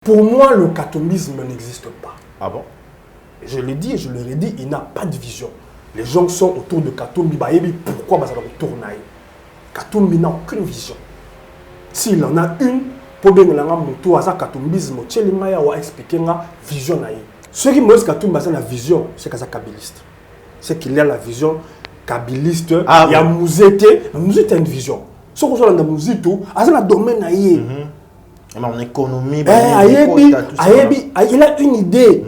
Pour moi, le katombisme n'existe pas. Ah bon? Je l'ai dit et je leur ai dit, il n'a pas de vision. Les gens sont autour de Katumbi. Pourquoi ça retourne? Katumbi n'a aucune vision. S'il en a une, pour bien le katumbisme, Tchelimaya a expliqué la vision. Ce qui me dit Katumbi a la vision, c'est qu'il est kabiliste. C'est qu'il a la vision kabiliste. Il y a Mouzete. Mouzete a une vision. Ce qu'on a dans Mouzete, c'est le domaine. En économie, il a une idée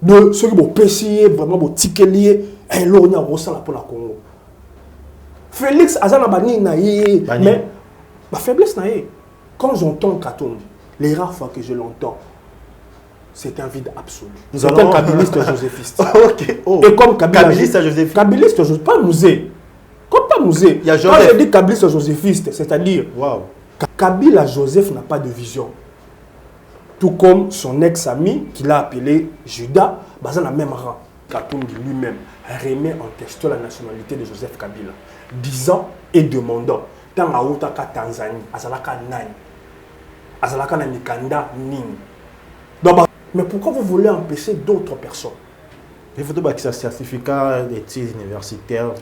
de ce qui est péché, vraiment pour ticket lié, et l'on a ressenti pour la Congo. Félix Azana Bani naïe, mais ma faiblesse naïe. Quand j'entends Katumbi, les rares fois que je l'entends, c'est un vide absolu. C'est un kabiliste joséphiste. Ok. Oh. Et comme kabiliste joséphiste. Kabiliste joséphiste, pas musée. Comme pas musée. Quand je dis kabiliste joséphiste, c'est-à-dire. Wow. Kabila Joseph n'a pas de vision. Tout comme son ex-ami, qu'il a appelé Judas, dans la même rang. Katumbi lui-même remet en question la nationalité de Joseph Kabila, disant et demandant, tant à Outaka Tanzanie, Azalaka Nani, Azalaka Namikanda Nini. Donc, mais pourquoi vous voulez empêcher d'autres personnes? Il faut que ça certificat d'études universitaires.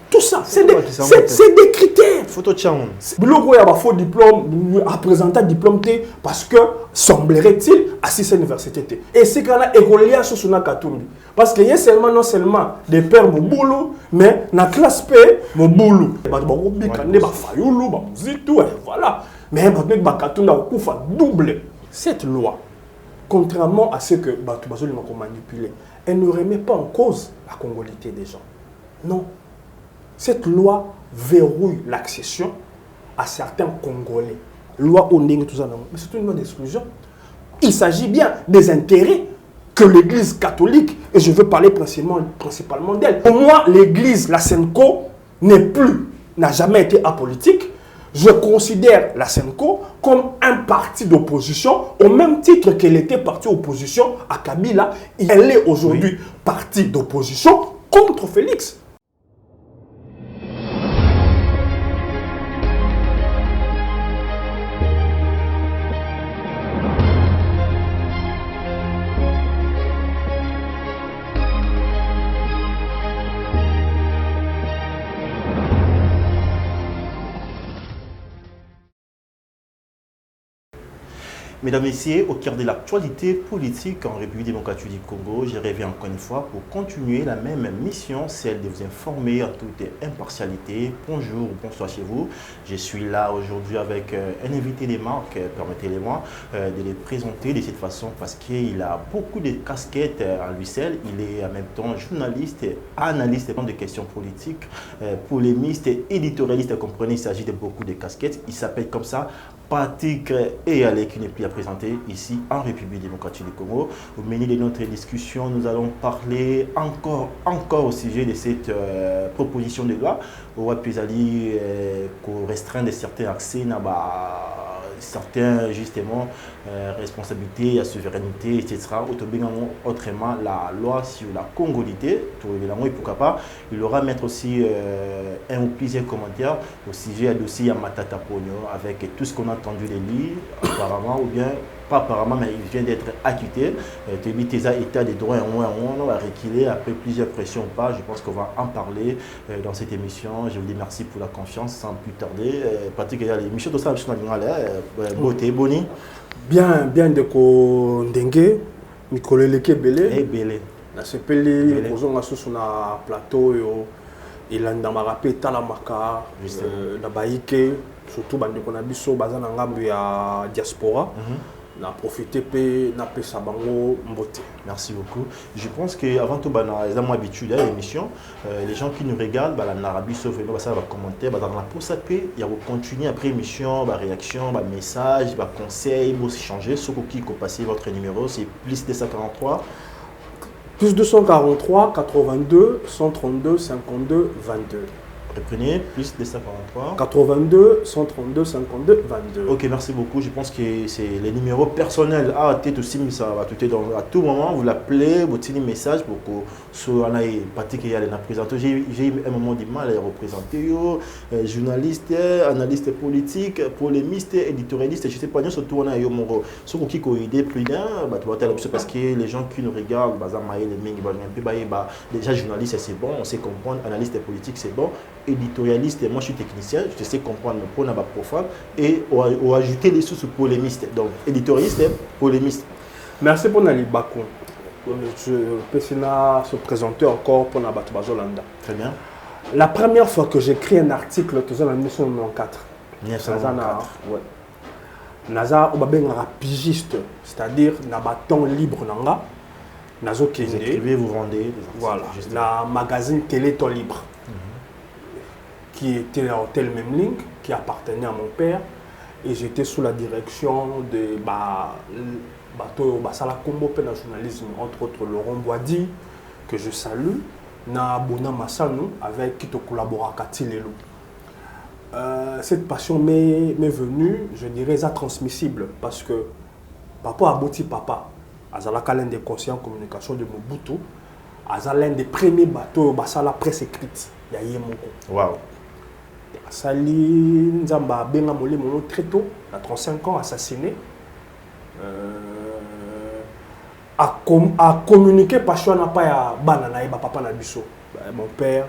Tout ça, c'est des critères. Photo de chambre. Il y a un faux diplôme, à présenter un diplôme parce que semblerait-il à cette université. Et c'est quand la école sur son Katumbi. Parce qu'il y a seulement, non seulement des pères mon boulot, mais dans la classe P, mon boulot. Voilà. Mais Katumbi a double. Cette loi, contrairement à ce que Batoubazouli m'a manipulé, elle ne remet pas en cause la congolité des gens. Non. Cette loi verrouille l'accession à certains Congolais. Loi Ondeng, tout ça, mais c'est une loi d'exclusion. Il s'agit bien des intérêts que l'Église catholique, et je veux parler principalement d'elle. Pour moi, l'Église, la Senko, n'a jamais été apolitique. Je considère la Senko comme un parti d'opposition, au même titre qu'elle était parti d'opposition à Kabila. Elle est aujourd'hui parti d'opposition contre Félix. Mesdames et messieurs, au cœur de l'actualité politique en République démocratique du Congo, je reviens encore une fois pour continuer la même mission, celle de vous informer en toute impartialité. Bonjour, bonsoir chez vous. Je suis là aujourd'hui avec un invité des marques, permettez-moi de les présenter de cette façon parce qu'il a beaucoup de casquettes à lui seul. Il est en même temps journaliste, analyste de questions politiques, polémiste, éditorialiste. Comprenez, il s'agit de beaucoup de casquettes. Il s'appelle comme ça Patrick Eyalé qui n'est plus à présenter ici en République démocratique du Congo. Au menu de notre discussion, nous allons parler encore au sujet de cette proposition de loi. Au Wapizali, qu'on restreint certains accès, certains justement responsabilités, à souveraineté, etc. Autrement, la loi sur la congolité, pourquoi pas. Il aura mettre aussi un ou plusieurs commentaires au sujet du dossier à Matata Pogno avec tout ce qu'on a entendu de lui, apparemment, ou bien pas apparemment, mais il vient d'être acquitté. Tébiteza état des droits on va reculer après plusieurs pressions ou pas. Je pense qu'on va en parler dans cette émission. Je vous dis merci pour la confiance sans plus tarder. Patrick, il y a l'émission de ça, beauté, boni. Bien de ko ndenge, mikoleleke belé. Belé. Na sepeli, ozonga susu na plateau yo. Il a dans ma rappel talamaka, na baïke, surtout bandeko na biso baza na ngambu ya diaspora. Na profité pe na pesa bango mbote. Merci beaucoup. Je pense qu'avant tout, les gens habitués à l'émission, les gens qui nous regardent, l'Arabie sauf ça va commenter, dans la pause il y a continuer après l'émission, réaction, message, conseil, vous changer. Ce qui peut passer votre numéro, c'est plus 243. Plus 243 82 132 52 22. Reprenez, plus 243. 82 132 52 22. Ok, merci beaucoup. Je pense que c'est les numéros personnels. Ah, t'es aussi, ça va tout être à tout moment. Vous l'appelez, vous tirez un message pour que soit là, Patrick y a les présenté. J'ai eu un moment de mal à les représenter. Journaliste, analyste politique, polémiste, éditorialiste. Je sais pas, nous surtout on a eu mon ce qui a aidé plus d'un. Parce que les gens qui nous regardent, déjà journaliste c'est bon, on sait comprendre. Analyste politique c'est bon. Éditorialiste, moi je suis technicien, je sais comprendre pour n'a pas profane et ou ajouter les sous polémiste. Donc éditorialiste, polémiste. Merci pour Nali Bakou. Je peux se présenter encore pour Nabatou Bazolanda. Très bien. La première fois que j'écris un article, en 1994. 1994. Ouais. Naza Obabenga pigiste, c'est-à-dire Nabaton libre nanga. Nazo Vous écrivez, vous vendez. Voilà. La magazine Téléton libre. Qui était à Hôtel Memling, qui appartenait à mon père. Et j'étais sous la direction de Basala Combo Pena Journalisme, entre autres Laurent Boadi, que je salue, na Bona Massanou, avec qui tu collabores à Katilelo. Cette passion m'est venue, je dirais, intransmissible, parce que papa abouti papa, Azalaka l'un des conseillers en communication de Mobutu, Azala l'un des premiers bateaux, Basala presse écrite, Yaye Moko. Waouh! Sali Nzamba Benga Molé Mono très tôt, à 35 ans, assassiné. A communiqué parce qu'on n'a pas ya banana et papa Nabiso, mon père.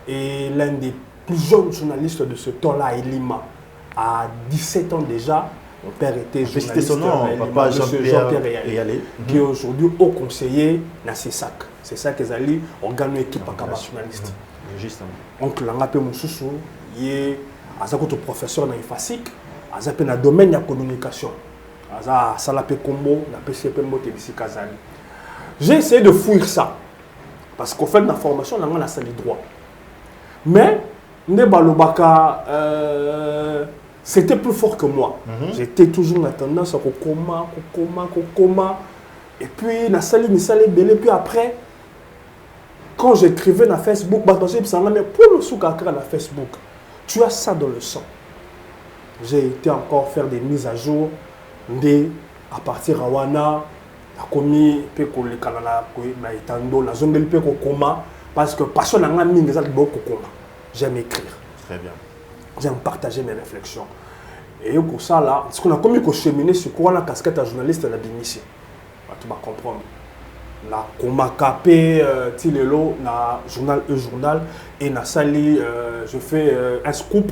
Et l'un des plus jeunes journalistes de ce temps-là, Elima, à 17 ans déjà. Mon père était journaliste. C'était son nom, papa Jean-Pierre Eyalé, qui est aujourd'hui haut conseiller dans CESAC. C'est ça qu'ils allaient organiser équipe à Kaba journaliste. Justement. Oncle Langape Moussoussou, il est professeur dans l'IFASIC, dans le domaine de la communication. Salapé Combo, dans PCP Motelisi Kazali. J'ai essayé de fuir ça. Parce qu'au fait, la formation, on a salle droit. Mais, c'était plus fort que moi. J'étais toujours dans tendance à Kokoma. Et puis, dans la salle, et puis après, quand j'écrivais dans Facebook, mais pour le souk dans Facebook, tu as ça dans le sang. J'ai été encore faire des mises à jour, à partir de Wana, la commis, le Canada, la zone de Koma, parce que passion n'a pas beaucoup de j'aime écrire. Très bien. J'aime partager mes réflexions. Et pour ça, là, ce qu'on a commis que cheminer sur quoi la casquette à journaliste à la BNC. Tu vas comprendre. Na Koma Kapé, Tilelo, na journal, et na Sali, je fais un scoop,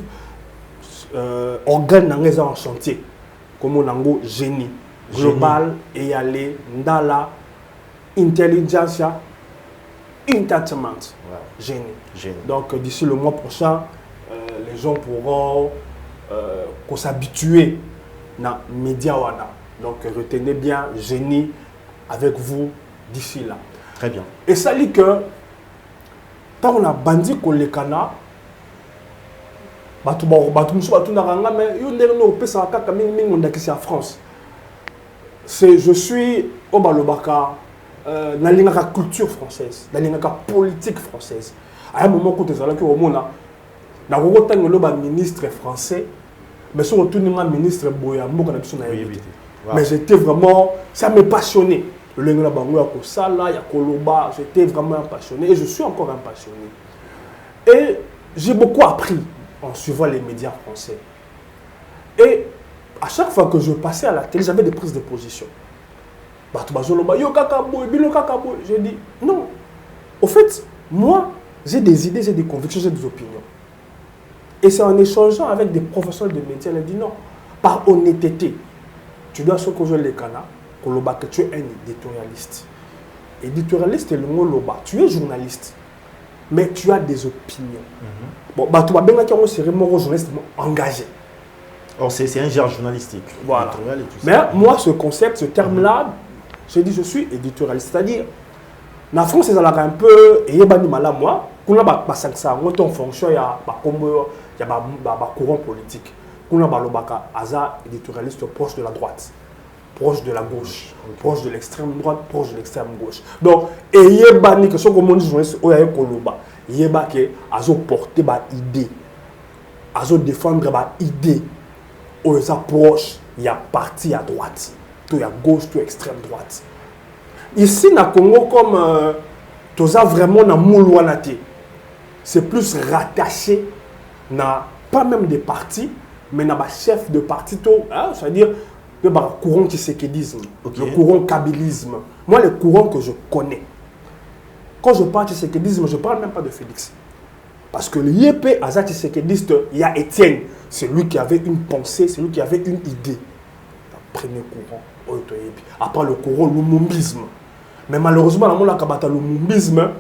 organe en chantier, comme on a génie, global, et aller, Ndala, intelligence, entertainment, génie. Donc d'ici le mois prochain, les gens pourront s'habituer na média wana. Donc retenez bien, génie avec vous. D'ici là. Très bien. Et ça dit que quand on a bandit qu'on les cana, en France. Je suis au Balobaka, dans la culture française, dans la politique française. À un moment où tu es allé au monde, le ministre français, mais sur le ministre Boyambo, mais j'étais vraiment, ça me passionnait. J'étais vraiment passionné et je suis encore un passionné. Et j'ai beaucoup appris en suivant les médias français. Et à chaque fois que je passais à la télé, j'avais des prises de position. J'ai dit non. Au fait, moi, j'ai des idées, j'ai des convictions, j'ai des opinions. Et c'est en échangeant avec des professeurs de médias, elle a dit non. Par honnêteté, tu dois se causer les canards. Que tu es un éditorialiste. Éditorialiste, c'est le mot Loba. Tu es journaliste, mais tu as des opinions. Bon, tu vas bien dire que c'est vraiment un journaliste engagé. Or, c'est un genre journalistique. Voilà. Mais moi, ce concept, ce terme-là, je dis je suis éditorialiste. C'est-à-dire, la France, c'est un peu, et moi, qu'on a en fonction, il y a un courant politique. Qu'on a un éditorialiste proche de la droite. proche de la gauche, proche de l'extrême droite, proche de l'extrême gauche. Donc, ayez bani que ce que mon journaliste oyaye koloba, yeba que azo porter ba idée, azo défendre ba idée, oyaza proche, il y a parti à droite, tout à gauche, tout extrême droite. Ici, na Congo, comme toza vraiment na moulouanate, c'est plus rattaché na pas même des partis, mais na ba chef de parti, hein, c'est-à-dire le courant tshisekidisme, le courant kabylisme. Moi, les courants que je connais, quand je parle de tshisekidisme, je ne parle même pas de Félix. Parce que le YP Azat tshisekidiste, il y a Étienne, c'est lui qui avait une pensée, c'est lui qui avait une idée. Le premier courant, après le courant, l'umumbisme. Mais malheureusement, dans le l'umumbisme,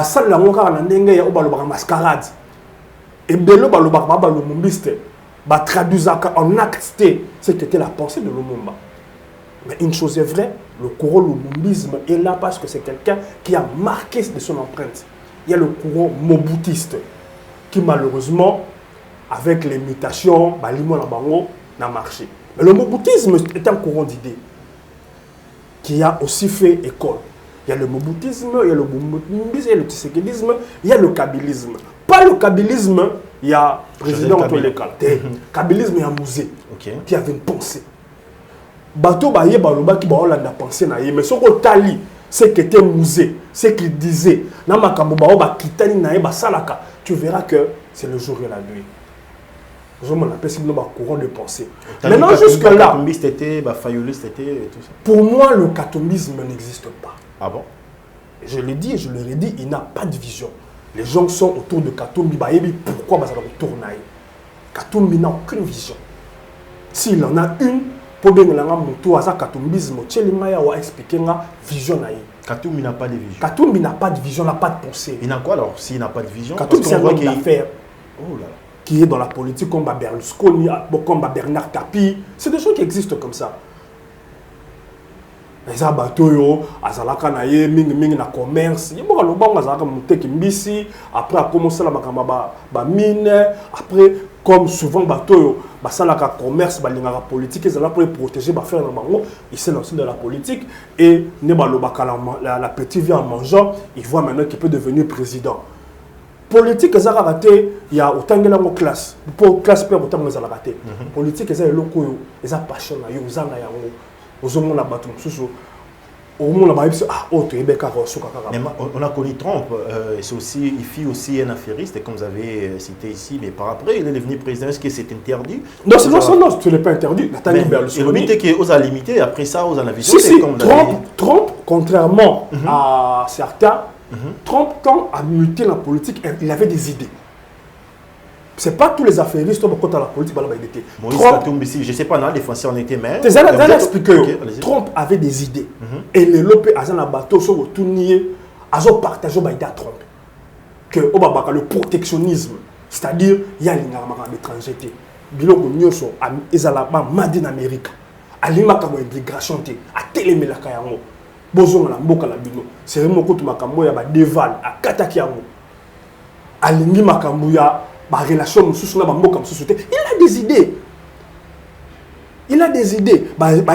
ça la mascarade. Et bien le l'umumbiste, traduisant en acte ce qu'était la pensée de Lumumba. Mais une chose est vraie, le courant lumumbisme est là parce que c'est quelqu'un qui a marqué de son empreinte. Il y a le courant moboutiste qui malheureusement, avec les mutations, n'a marché. Mais le moboutisme est un courant d'idées qui a aussi fait école. Il y a le moboutisme, il y a le moboutisme, il y a le tshisekidisme, il y a le kabylisme. Pas le kabylisme, il y a président Antoine Kala. Kabylisme, il y a musée qui avait une pensée. Bateau Baye Baloba qui a pensé, mais ce que Tali, c'est que était musée, c'est qu'il disait, tu verras que c'est le jour et la nuit. Je m'en appelle simplement courant de pensée. Maintenant, jusque-là, pour moi, le katombisme n'existe pas. Ah bon? Je l'ai dit et je leur ai dit, il n'a pas de vision. Les gens sont autour de Katumbi. Pourquoi ça retourne? Katumbi n'a aucune vision. S'il en a une, pour bien que Katumbisme, Tchelimaya a expliqué la vision. Katumbi n'a pas de vision. Katumbi n'a pas de vision, n'a pas de pensée. Il n'a quoi alors s'il n'a pas de vision? Katumbi, c'est un homme d'affaires. Oh là là. Qui est dans la politique comme Berlusconi, comme Bernard Tapie. C'est des gens qui existent comme ça. Les abatoyo, azalaka na ye mingi na commerce. Il y a lobang azalaka muteki mbisi. Après a commencé la makamba ba mine. Après comme souvent batoyo, basalaka commerce, balingaka politique. Ils allaient pour protéger, faire na bango. Ils se lancent dans la politique et ne balobaka la petite vie en mangeant. Il voit maintenant qu'il peut devenir président. Politique eza raté, il y a autant de classe. Pour classe père autant de raté. Politique eza eloko yo, eza passion na yo, eza na yango. On a connu Trump, il fut aussi un affairiste, comme vous avez cité ici, mais par après, il est devenu président. Est-ce que c'est interdit? Non, ce n'est pas interdit. Le limite est qu'on a limité, après ça, on a vu. Si, Trump, contrairement à certains, Trump, quand a muté la politique, il avait des idées. Ce n'est pas tous les affairistes qui ont la politique. Trump, je ne sais pas, non, les Français en étaient maires. Trump avait des idées. Et les lopés, à un bateau, sont retournés, à partager Trump. Que le protectionnisme, c'est-à-dire, il y a l'étrangeté. Biloko Nyoso, Ezalaba, Madin Amérique, à l'imaka l'immigration, à Téléméla Kayango, Bozon la Mboka la Bino, c'est vraiment que tu m'as Deval, à Katakiango, à l'Ingi Makambuya. Relation il a des idées. Il a des idées.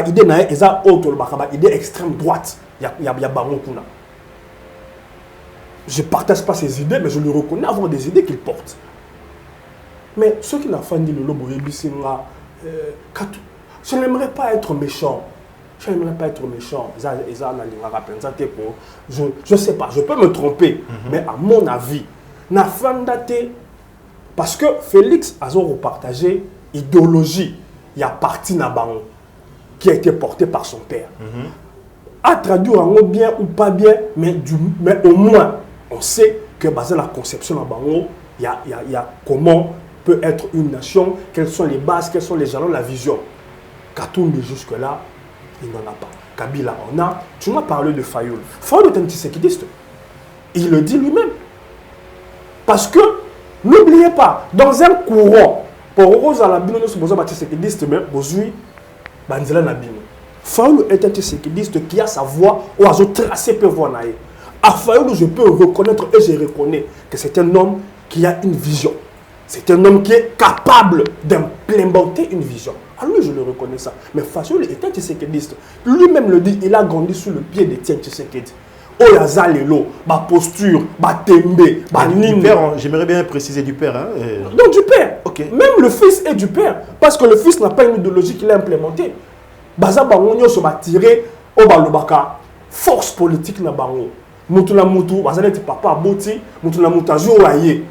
Idée na eza autre idée extrême droite. Il y a Bangokuna. Je ne partage pas ses idées, mais je le reconnais avoir des idées qu'il porte. Mais ceux qui n'ont pas dit le lobo je n'aimerais pas être méchant. Je n'aimerais pas être méchant. Je ne sais pas, je peux me tromper, mais à mon avis, na fandate. Parce que Félix a repartagé idéologie, il y a parti Nabango qui a été porté par son père. À traduire en bien ou pas bien, mais au moins on sait que basé la conception Nabango, il y a comment peut être une nation, quelles sont les bases, quels sont les jalons, la vision. Katumbi jusque-là, il n'en a pas. Kabila en a. Tu m'as parlé de Fayoul. Fayoul est un tshisekidiste. Il le dit lui-même. Parce que n'oubliez pas, dans un courant, pour Rose à la bino, nous sommes des tshisekidistes, mais aujourd'hui, Banzela Nabino. Fayoul est un tshisekidiste qui a sa voix, ou a tracé peu voix. À Fayoul, je peux reconnaître et je reconnais que c'est un homme qui a une vision. C'est un homme qui est capable d'implémenter une vision. À lui, je le reconnais ça. Mais Fassou était tshisekidiste. Lui-même le dit, il a grandi sous le pied d'Étienne Tshisekedi. Oh, Yazalelo, ma posture, ma tembe, ma ligne. J'aimerais bien préciser du père. Hein, Donc du père. Okay. Même le fils est du père. Parce que le fils n'a pas une idéologie qu'il a implémentée. Baza Bangonyo se va tirer au Balobaka. Force politique na Bango. Mutula Mutu, Bazaleti papa Boti, Mutula Mutazu Oaye.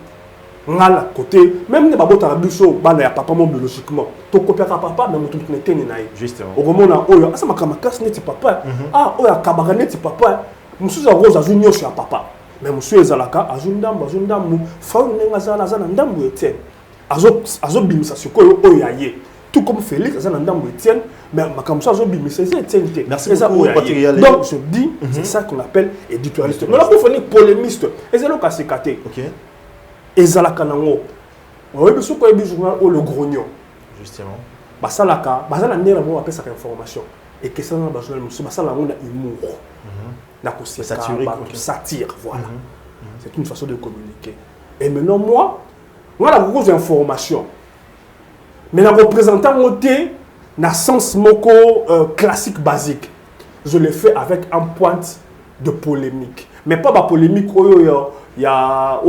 Ngala côté, même ne babota rabiso, bana ya papa mon biologiquement. To copia ka papa, mais mutu ne teni na ye. Justement. Au moment na oyo, asa makamakas neti papa. Ah, oya kabara neti papa. Monsieur Rose azunyo sur papa. Mais monsieur Ezalaka, azundam, faou nenga zala ndambu Etienne. Azo bimisa sikoyo oyaye. Tout comme Félix, azana ndambu Etienne, mais makamsa azo bimisa Etienne. Merci beaucoup. Donc je dis, c'est ça qu'on appelle éditorialiste. Mais là pour finir polémiste, ezalo kasekate. OK. Ezalaka nango. Oyebi soko yebi journal o le grognon. Justement. Basalaka, basala ndera mo apesa ka information. Et que ça na ba journal musu basala ngo na humour. Satire, voilà. C'est une façon de communiquer. Et maintenant, moi la grosse information. Mais la représentant monté, dans le sens moko classique, basique. Je le fais avec un point de polémique. Mais pas de polémique, il y a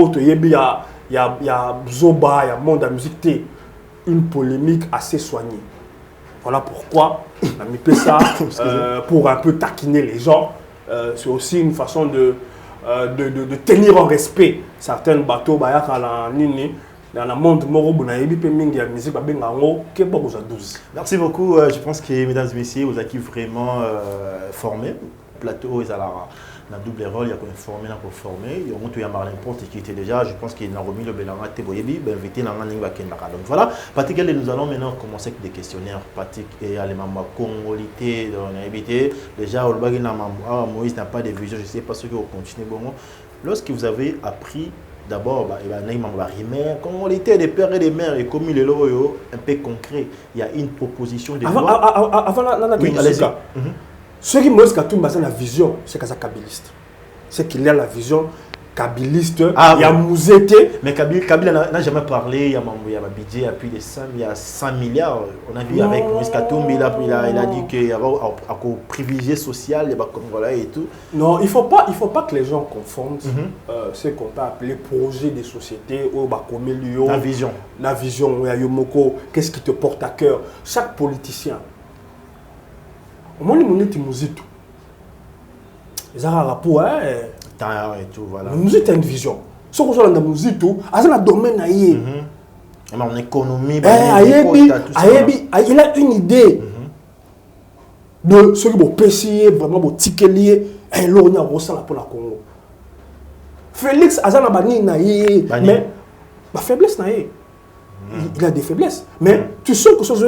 Zoba, il y a monde de la musique. Une polémique assez soignée. Voilà pourquoi on a mis ça pour un peu taquiner les gens. C'est aussi une façon de tenir en respect certains bateaux dans le monde musique. Merci beaucoup. Je pense que, mesdames et messieurs, vous avez vraiment formé. Plateau, ils ont la double rôle, il y a formé, pour former. Il y a n'importe qui était déjà. Je pense qu'il a remis le Bélarma Teboyebi, invité dans la Donc voilà, Patrick, nous allons maintenant commencer avec des questionnaires. Patrick et les membres congolais dans l'invité. Déjà, Moïse n'a pas de vision, je ne sais pas ce que vous continuez. Lorsque vous avez appris, d'abord, congolais, des pères et des mères, et comme il est là, un peu concret, il y a une proposition de loi. Avant la ce qui Moïse Katumba a la vision, c'est qu'il est kabiliste. C'est qu'il a la vision kabiliste. Il y a Mouzete. Mais Kabila n'a jamais parlé. Il y a un budget à plus de 100 milliards. On a vu avec Moïse Katumba, il a dit qu'il y avait un privilégié social, les Congolais et tout. Non, il ne faut pas que les gens confondent ce qu'on peut appeler projet de société ou la vision. La vision, qu'est-ce qui te porte à cœur? Chaque politicien. Au moins, les monnaies, ils ont un rapport. Et tout, voilà. La musique a une vision. Ce qu'on a dans la musique, c'est un domaine. En économie, il a une idée de ce qui est péché, vraiment, pour ticket lié, et l'on a ressenti pour la Congo. Félix a mais la faiblesse, il a des faiblesses. Mais tu sais que ce que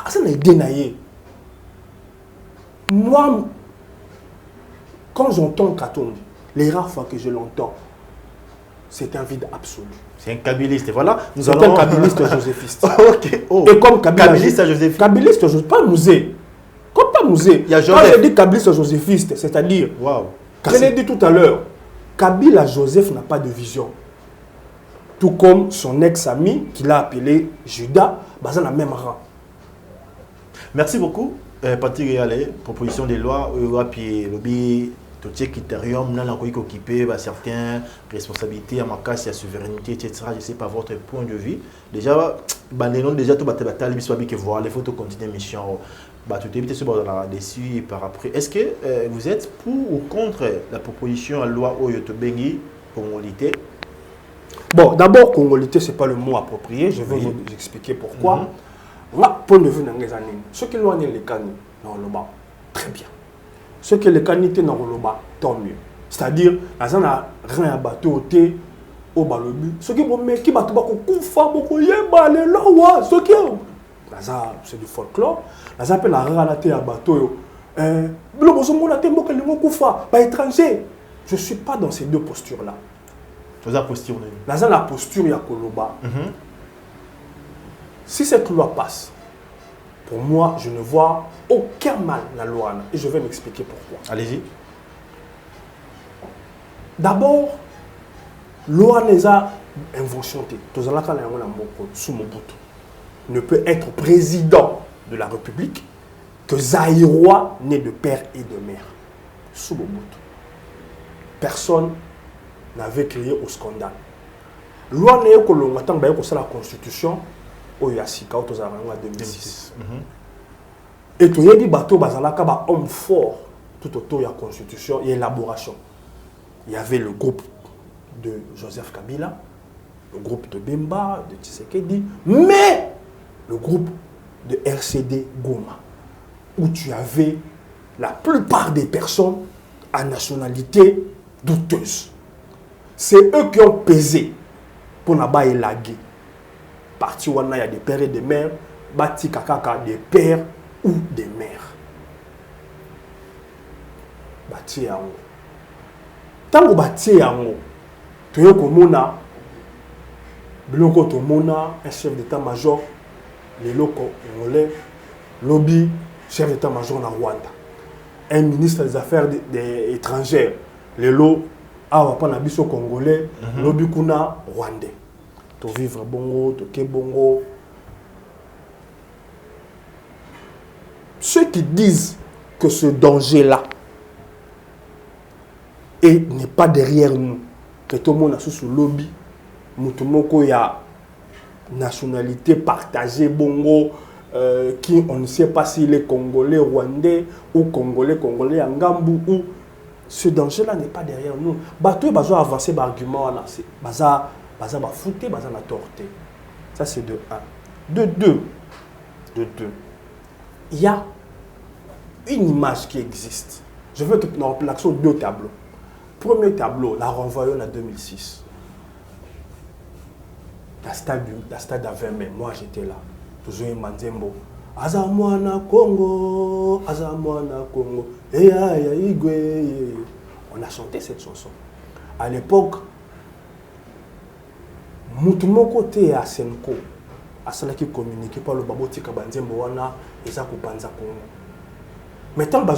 c'est une idée. Moi, quand j'entends Katumbi, les rares fois que je l'entends, c'est un vide absolu. C'est un kabiliste, voilà. C'est un kabiliste joséphiste. Ok. Oh. Et comme kabiliste joséphiste. Kabiliste joséphiste, pas musée. Comme pas musée. Quand je dis kabiliste joséphiste, c'est-à-dire, je l'ai dit tout à l'heure, Kabila Joseph n'a pas de vision. Tout comme son ex-ami, qu'il a appelé Judas, basé dans la même rang. Merci beaucoup. Patrick Réalé, proposition de loi, puis lobby, tout ce critérium, nous avons occupé certaines responsabilités, à ma casse, à souveraineté, etc. Je ne sais pas votre point de vue. Déjà, déjà tout bataille, que voir les photos continuer mission. Tout éviter ce là-dessus par après. Est-ce que vous êtes pour ou contre la proposition de loi Oyotobengi congolité? Bon, d'abord, congolité, ce n'est pas le mot approprié. Je vais vous expliquer pourquoi. Moi, point de vue dans les années, ceux qui l'ont les cani, dans le bas, très bien. Ceux qui les canité dans le bas, tant mieux. C'est-à-dire, ils ont rien à bateau au balobu. Ceux qui vont mettre qui battent beaucoup beaucoup yéba les lois, ceux qui c'est du folklore. Ils appellent la relater à bateau. Le besoin de tembo que les mots koufa, pas étranger. Je suis pas dans ces deux postures là. La posture. La posture il y a Koloba. Si cette loi passe, pour moi, je ne vois aucun mal dans la loi. Et je vais m'expliquer pourquoi. Allez-y. D'abord, loi n'est pas invention. Sous Mobutu. ne peut être président de la République que Zaïrois né de père et de mère. Sous Mobutu. Personne n'avait crié au scandale. Loi n'est que l'on attend que la constitution au Yassika, au 2006. Et tout le bateau bazalaka ba homme fort tout autour de la constitution et élaboration. Il y avait le groupe de Joseph Kabila, le groupe de Bemba, de Tshisekedi, mais le groupe de RCD Goma, où tu avais la plupart des personnes à nationalité douteuse. C'est eux qui ont pesé pour n'avoir élagué. Parti où il y a des pères et des mères, bâti kakaka des pères ou des mères. Bâti yango. Tant que bâti yango, tu es comme mona, biloko to mona, un chef d'état-major, les locaux congolais, lobby, chef d'état-major na Rwanda. Un ministre des Affaires étrangères, les lots, awa pa na biso congolais, lobby kuna rwandais. To vivre bongo, to ke bongo. Ceux qui disent que ce danger-là n'est pas derrière nous, que tout le monde a sous lobby, mutumoko ya nationalité partagée bongo, qui on ne sait pas s'il est congolais, rwandais ou congolais, en Gambou ou ce danger-là n'est pas derrière nous. Bateau bazo avancer l'argument là, c'est baza fouté, baza na torté. Ça c'est de 1. De 2. Il y a une image qui existe. Je veux que nous placions 2 tableaux. Premier tableau, la renvoyons en 2006. La stade à 20 mai, moi j'étais là. Toujours un Manzembo. Azamwana Congo, Azamwana Congo. On a chanté cette chanson. À l'époque, mon côté à Senko, à cela qui communiquait par le Baboti Kabanzembo wana et ça Kupanza Congo. Mais tant que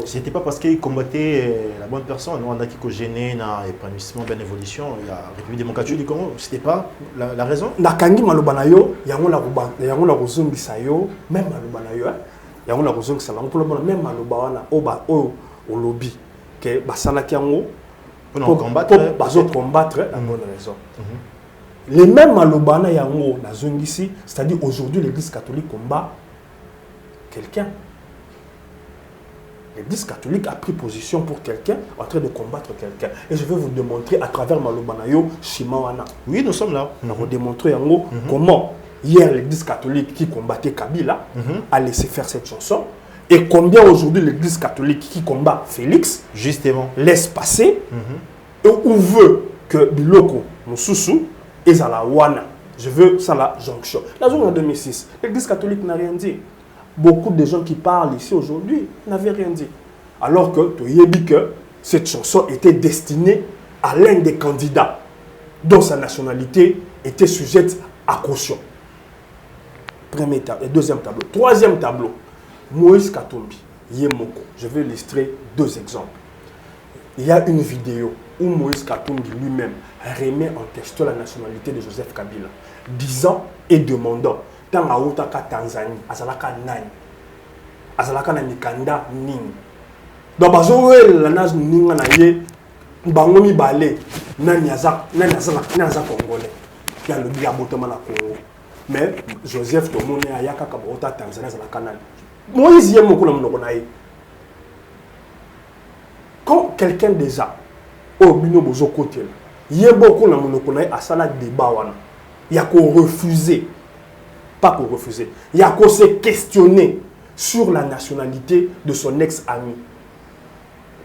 c'était pas parce qu'il combattait la bonne personne, on a qui gêné dans l'épanouissement, bien évolution, la République démocratique du Congo, c'était pas la raison. Nakangi malobanayo, yango la rozongi sayo, même malobanayo, yango la rozongi salango pour le moment même malobawana oba o lobby que basala kiango pour combattre la bonne raison. Les mêmes malobana yango na zongisi, c'est-à-dire aujourd'hui l'Église catholique combat quelqu'un. L'Église catholique a pris position pour quelqu'un, en train de combattre quelqu'un. Et je vais vous démontrer à travers Malobanayo, Shimawana. Oui, nous sommes là. On va démontrer comment hier l'Église catholique qui combattait Kabila a laissé faire cette chanson. Et combien aujourd'hui l'Église catholique qui combat Félix justement laisse passer et ou veut que Biloko, Moussoussou, et Zalawana. Je veux ça la jonction. La zone en 2006, l'Église catholique n'a rien dit. Beaucoup de gens qui parlent ici aujourd'hui n'avaient rien dit. Alors que tu as dit que cette chanson était destinée à l'un des candidats dont sa nationalité était sujette à caution. Premier tableau. Deuxième tableau. Troisième tableau. Moïse Katumbi, Yemoko. Je vais illustrer 2 exemples. Il y a une vidéo où Moïse Katumbi lui-même remet en question la nationalité de Joseph Kabila, disant et demandant tant à Outaka Tanzanie, Azalaka Nani, Azalaka na Mikanda Ning. Donc, la nage Ninga na ye, Bangomi Balé, Nani Azak Congolais. Il y a le biabotement na Congo. Mais Joseph Tomone Ayaka Kabota Tanzanie, Azalaka Nani. Moïse Yemoko na Mnokonaye. Quand quelqu'un déjà, au Bino Bozo Kotel, Yemoko na Mnokonaye, a sala débat wana. Il y a qu'on refusé. Pas pour refuser. Il y a qu'on s'est questionné sur la nationalité de son ex-ami.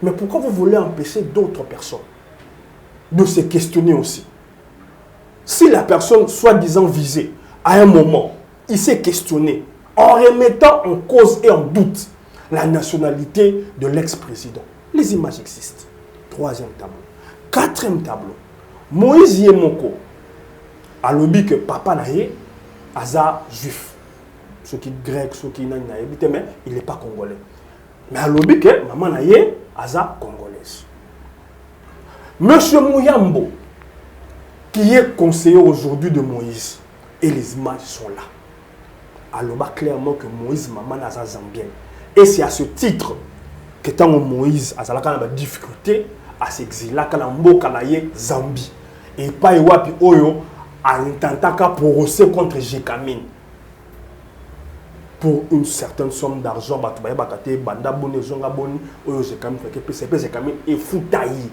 Mais pourquoi vous voulez empêcher d'autres personnes de se questionner aussi? Si la personne, soi-disant visée, à un moment, il s'est questionné en remettant en cause et en doute la nationalité de l'ex-président. Les images existent. 3e tableau. 4e tableau. Moïse Yemoko a lobby que papa naïe Aza juif, ceux qui grec, ceux qui n'ont pas mais il n'est pas congolais. Mais à l'objet que maman naïe Aza congolaise. Monsieur Mouyambo, qui est conseiller aujourd'hui de Moïse, et les images sont là. aloba clairement que Moïse maman a zambien. Et c'est à ce titre que tant Moïse a la difficulté à s'exiler quand mboka na ye Zambie. Et pas wapi oyo a intentaka procès contre Jekamine. Pour une certaine somme d'argent, banda boni zonga boni oyo Jekamine fait que c'est Jekamine est foutaï.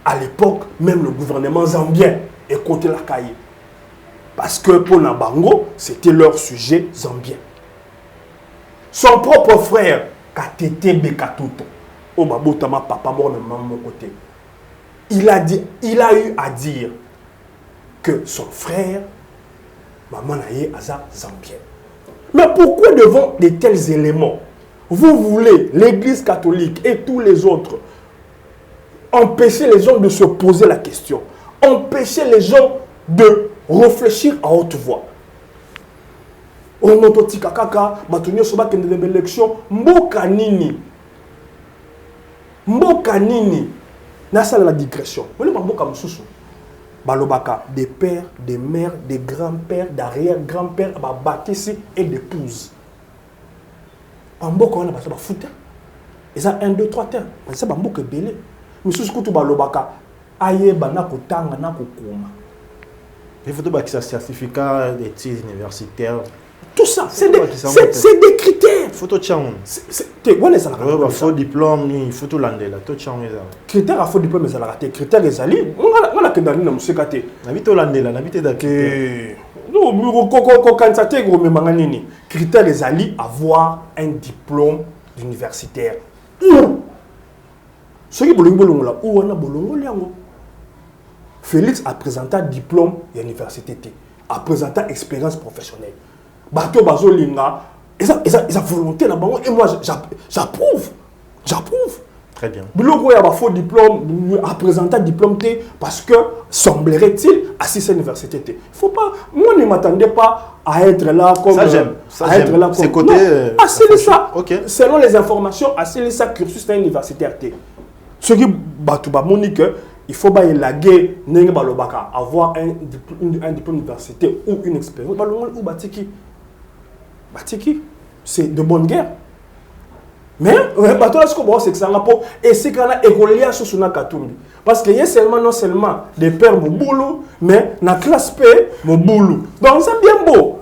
À l'époque, même le gouvernement zambien est côté la cahier. Parce que pour Nabango, c'était leur sujet zambien. Son propre frère, Katete Bekatoto, au Babotama papa mort de mon côté, il a eu à dire que son frère, maman naye aza zambien. Mais pourquoi devant de tels éléments, vous voulez, l'Église catholique et tous les autres, empêcher les gens de se poser la question, empêcher les gens de réfléchir à haute voix? On a dit kaka, batonyo soba kende de l'élection, mboka nini, na sala la digression. Vous voyez mboka mususu, balobaka des pères, des mères, des grands-pères, d'arrière-grands-pères, bakisi et d'épouses. En mboka on a pas fouta. Ils ont 1, 2, 3 termes. Mais ça mboka belé. Mususu kutu balobaka, aye bana kotanga na kokoma. Il faut que ça certificat d'études universitaires. Tout ça, c'est des critères. Photo tchang. C'est faux diplôme, il faut tout l'année là. Tout tchang. Critères à faux diplôme, mais ça l'a raté. Critères les alliés. On a que dans le nom, c'est caté. N'habite au l'année là, n'habite d'accord. Non, quand ça t'est gros, mais manganini. Critères les alliés, avoir un diplôme universitaire. Ce qui est bolongo là, où on a bolongo liango. Félix a présenté un diplôme d'université, a présenté une expérience professionnelle. Bato bazo linga, ils ont volonté là et moi j'approuve. Très bien. Biloko ya ba faux diplôme, a présenté un diplôme T parce que semblerait-il à cette université T. Faut pas, moi ne m'attendais pas à être là comme ça j'aime. C'est côté c'est ça. OK. Selon les informations, c'est ça cursus universitaire T. Ce qui bato ba monique il faut pas élaguer avoir un diplôme d'université ou une expérience. Ou batiki. Batiki, c'est de bonne guerre. Mais c'est que ça et c'est quand la école sur son katumbi. Parce qu'il y a non seulement des pères mon boulot, mais na classe P mon boulot. Donc c'est bien beau.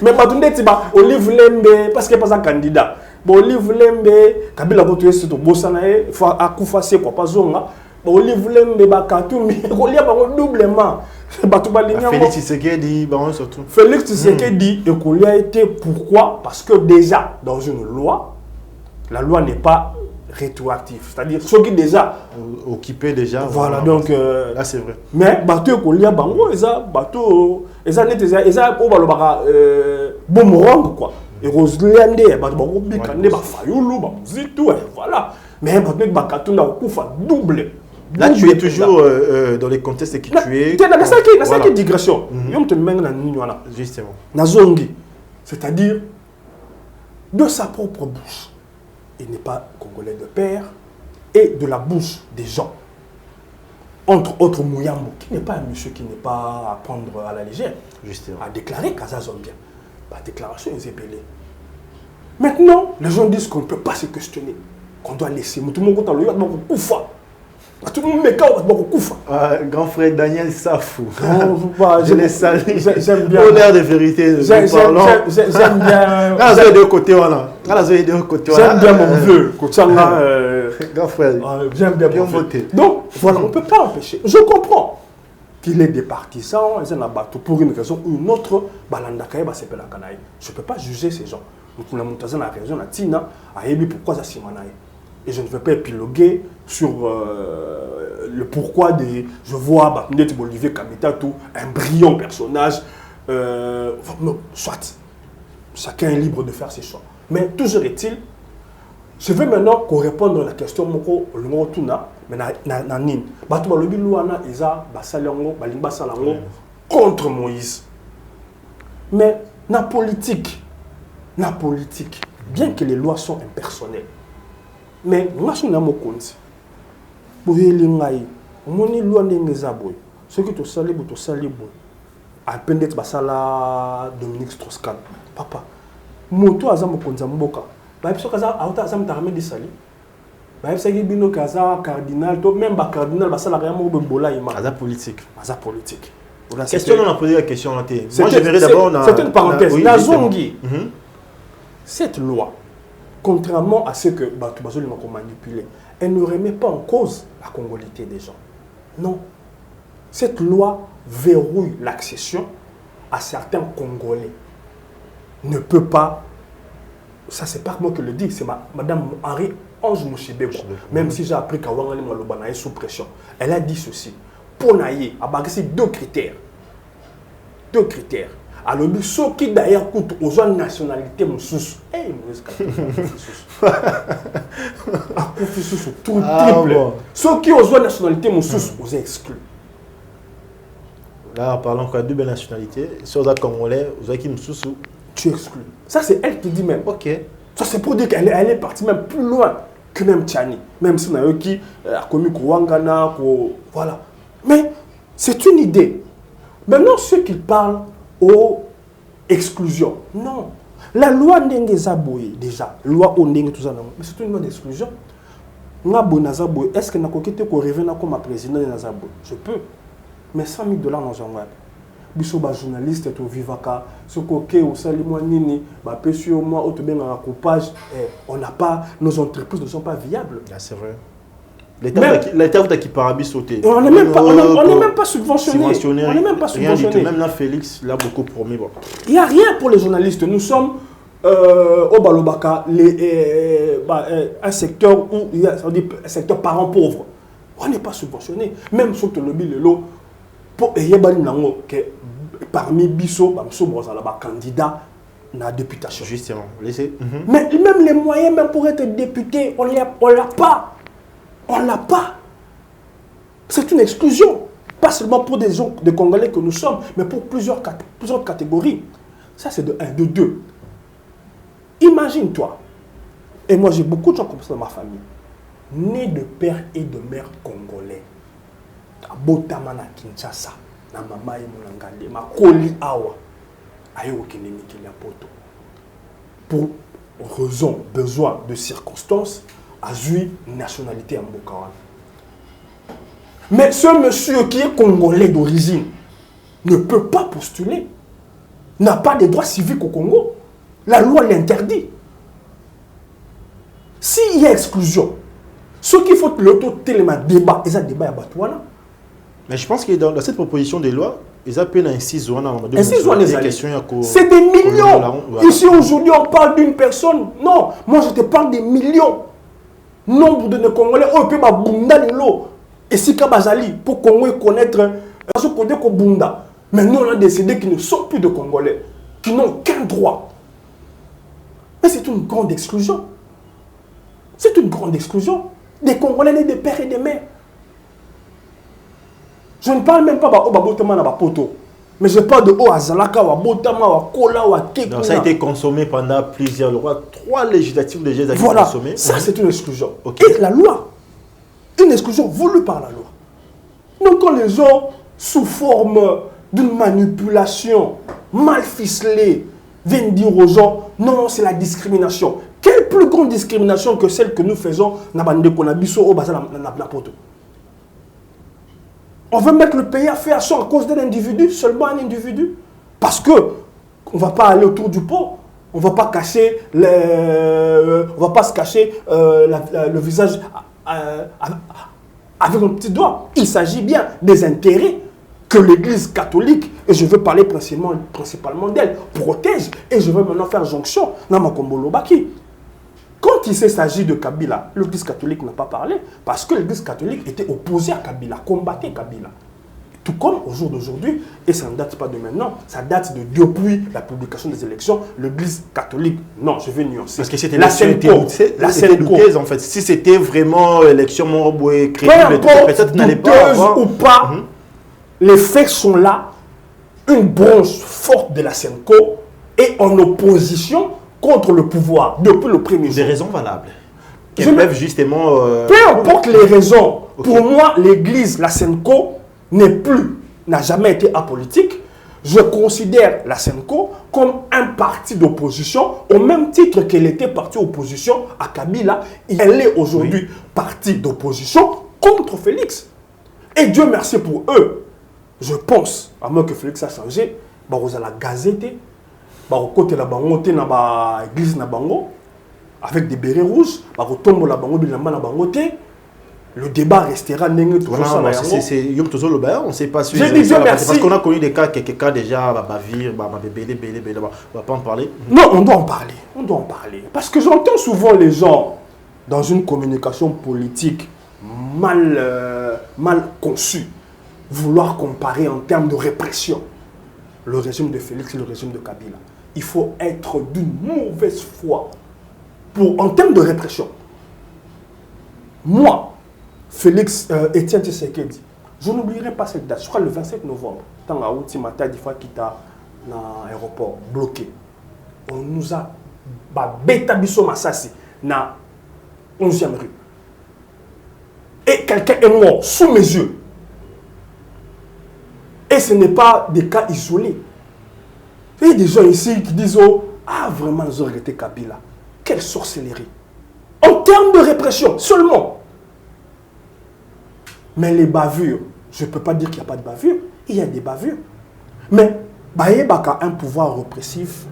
Mais batunde tiba Olive Lembe parce que pas un candidat. Bon Olive Lembe Kabila boto yesu to bosana e fa akufa se quoi pas zonga. Olive Lembe bakatumbi kolia bango doublement. Félix Tshisekedi surtout. Félix Tshisekedi et a été pourquoi? Parce que déjà dans une loi, la loi n'est pas rétroactive, c'est-à-dire ceux qui déjà occupés déjà. Voilà donc là c'est vrai. Mais bateau kolia bango bateau boomerang quoi. Et Roselande bateau bikande ba fayulu ba muzitu voilà. Mais bateau bakatunda kufa double. Là, tu es toujours dans les contextes que tu es. Tu es dans la digression. Justement. C'est-à-dire, de sa propre bouche, il n'est pas congolais de père, et de la bouche des gens. Entre autres, Mouyambo, qui n'est pas un monsieur qui n'est pas à prendre à la légère, justement, a déclaré qu'Aza Zombien. La déclaration est ébellée. Maintenant, les gens disent qu'on ne peut pas se questionner, qu'on doit laisser. Tout le monde tout le monde me casse beaucoup koufa. Grand frère Daniel Safou. Je les salue. J'aime bien. Pour l'air de vérité. J'aime bien. J'aime bien mon vieux. Grand frère. J'aime bien mon vieux. Donc, voilà, on ne peut pas empêcher. Je comprends qu'il est des partisans, pour une raison ou une autre. Je ne peux pas juger ces gens. Nous avons la raison, pourquoi ça s'y manaille. Et je ne veux pas épiloguer sur le pourquoi des... Je vois Olivier Kamitatou, un brillant personnage. Soit, chacun est libre de faire ses choix. Mais toujours est-il, je veux maintenant qu'on réponde à la question contre Moïse. Mais la politique, bien que les lois sont impersonnelles, mais moi je suis un compte. Boye lingai, moni loi ndenge za boy. Ce que tu sali bo to sali boy. à peine d'être basala Dominique Strauss-Kahn. Papa, moto azam konza mboka. Ba biso kaza auta azam tarame di sali. Ba biso ki bino kaza cardinal to même ba cardinal basala rien mo bola ima. Aza politique. Aza politique. Question on a posé la question là. Moi j'aimerais d'abord c'est une parenthèse. La zongi. Cette loi, contrairement à ce que Bato Bazoli m'a manipulé, elle ne remet pas en cause la congolité des gens. Non. Cette loi verrouille l'accession à certains Congolais. Ne peut pas, ça c'est pas moi qui le dis, c'est Madame Henri Ange Mouchibé. Même si j'ai appris qu'Awangani Malobana est sous pression. Elle a dit ceci. Pour Naïe, c'est deux critères. Deux critères. Alors, ceux qui d'ailleurs coûtent aux autres nationalités, mon sous. Eh, tout triple. Ceux qui aux autres nationalités, mon sous, vous êtes exclus. Là, en parlant de double nationalité, ceux qui sont congolais, vous êtes qui sous. Tu exclus. Ça, c'est elle qui dit même. Ok. Ça, c'est pour dire qu'elle est partie même plus loin que même Tchani. Même si on a eu qui a commis Kouangana, voilà. Mais c'est une idée. Maintenant, ceux qui parlent aux exclusions. Non. La loi Ndenge Zaboye, déjà, loi Ondenge, tout ça, mais c'est une loi d'exclusion. Est-ce que je peux revenir comme président de Nazaboye? Je peux. Mais 100 000 $ dans un web. Biso ba journaliste to vivaka ce coquet au salimoi nini ba pesio moi auto bien en coupage on n'a pas nos entreprises ne sont pas viables. Ah, c'est vrai. L'État vous qui parabis sauté. On n'est même pas subventionné. On n'est même pas subventionné. Même là Félix l'a beaucoup promis. Bon. Il n'y a rien pour les journalistes. Nous sommes au Balobaka un secteur où il y a un secteur parent pauvre. On n'est pas subventionné. Même sur le lobby le lot pour que parmi Bisso, candidat à la députation. Justement. Laissez. Mais même les moyens même pour être député, on l'a pas. On ne l'a pas. C'est une exclusion. Pas seulement pour des gens, des Congolais que nous sommes, mais pour plusieurs catégories. Ça, c'est de 1. De 2. Imagine-toi. Et moi, j'ai beaucoup de gens comme ça dans ma famille. Nés de père et de mère congolais. À Botamana, Kinshasa. Na mama et Moulangande. Ma Koli Awa. Ayo Kenemiki Poto. Pour raison, besoin de circonstances, a eu une nationalité en Bokawan. Mais ce monsieur qui est congolais d'origine ne peut pas postuler, n'a pas de droits civiques au Congo. La loi l'interdit. S'il y a exclusion, ce qu'il faut l'auto-téléma débat, et ça débat à Batouana. Mais je pense que dans cette proposition de loi, ils appellent un 6 c'est des millions. Ici aujourd'hui, on parle d'une personne. Non, moi je te parle des millions. Nombre de Congolais, on peut bunda l'eau. Et si Kabazali, pour Congo connaître, ce côté Bunda. Mais nous, on a décidé qu'ils ne sont plus de Congolais, qui n'ont aucun droit. Mais c'est une grande exclusion. C'est une grande exclusion. Des Congolais nés des pères et des mères. Je ne parle même pas de Botama na Poto. Mais je parle de Oazalaka, Botama, Kola, Kekuna. Ça a été consommé pendant plusieurs lois. 3 législatives déjà été voilà. consommées. Ça, c'est une exclusion. Okay. Et la loi, une exclusion voulue par la loi. Donc, quand les gens, sous forme d'une manipulation mal ficelée, viennent dire aux gens, non, c'est la discrimination. Quelle plus grande discrimination que celle que nous faisons dans la poto? On veut mettre le pays à faire ça à cause d'un individu, seulement un individu. Parce que on ne va pas aller autour du pot. On ne va pas cacher on va pas se cacher le visage avec un petit doigt. Il s'agit bien des intérêts que l'Église catholique, et je veux parler principalement d'elle, protège. Et je veux maintenant faire jonction dans ma Kombolobaki. Quand il s'agit de Kabila, l'Église catholique n'a pas parlé parce que l'Église catholique était opposée à Kabila, combattait Kabila. Tout comme au jour d'aujourd'hui, et ça ne date pas de maintenant, ça date de depuis la publication des élections, l'Église catholique, non, je vais nuancer. Parce que c'était la douteuse en fait. Si c'était vraiment l'élection Moroboué, crédible, peut-être n'allait pas avoir... ou pas, les faits sont là, une branche forte de la Senko est en opposition contre le pouvoir depuis le premier jour. Des raisons valables. Qui peuvent justement... Peu importe les raisons. Okay. Pour moi, l'Église, la Senko, n'a jamais été apolitique. Je considère la Senko comme un parti d'opposition, au même titre qu'elle était parti d'opposition à Kabila. Elle est aujourd'hui parti d'opposition contre Félix. Et Dieu merci pour eux. Je pense, à moins que Félix a changé, vous allez la gazette, côté la bangote dans l'église na bango, avec des bérets rouges, vous tombez la bango bilamba na bangote. Le débat restera toujours ça. On ne sait pas si parce qu'on a connu des cas, quelques cas déjà, on va pas en parler. Non, on doit en parler. On doit en parler. Parce que j'entends souvent les gens, dans une communication politique mal conçue, vouloir comparer en termes de répression le régime de Félix et le régime de Kabila. Il faut être d'une mauvaise foi en termes de répression. Moi, Félix Etienne Tshisekedi, je n'oublierai pas cette date. Je crois le 27 novembre, tant à Outi Mata, des fois qui t'a dans l'aéroport bloqué. On nous a bêta biso Massassi na 11e rue. Et quelqu'un est mort sous mes yeux. Et ce n'est pas des cas isolés. Il y a des gens ici qui disent ah vraiment nous aurions été Kabila. Quelle sorcellerie. En termes de répression seulement. Mais les bavures, je ne peux pas dire qu'il n'y a pas de bavures. Il y a des bavures. Mais il y a un pouvoir répressif,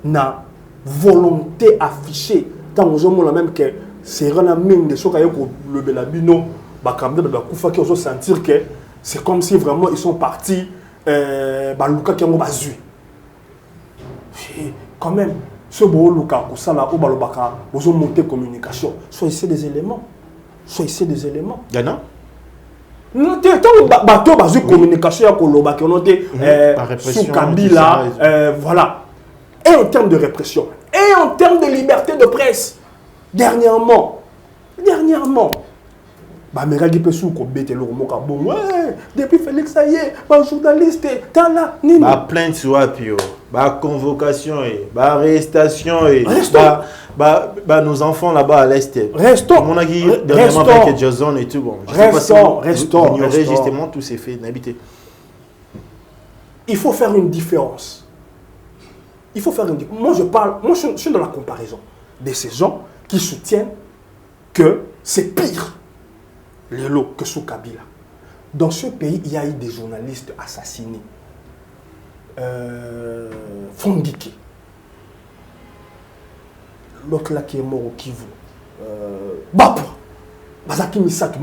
na volonté affichée. Tant que je même que c'est vraiment même des choses que le Belabino, qui ont sentir que c'est comme si vraiment ils sont partis, Luka qui ont basu. Quand même, ce beau Luka, ça là, ils ont monté communication. Choisissez des éléments. Choisissez des éléments. Il y en a? Non, bateau basu communication sous Kabila, voilà. Et en termes de répression, et en termes de liberté de presse, dernièrement, depuis Félix ça y est, journaliste, plainte sur Apio, convocation, arrestation, nos enfants là-bas à l'Est. Restons. On a dit dernièrement avec Jason et tout. Bon, restons. Justement tous ces faits d'habiter. Il faut faire une différence. Moi, je suis dans la comparaison de ces gens qui soutiennent que c'est pire les lots que sous Kabila. Dans ce pays, il y a eu des journalistes assassinés. Fondiki. L'autre là qui est mort au Kivu. Bapra. Bazaki Misato,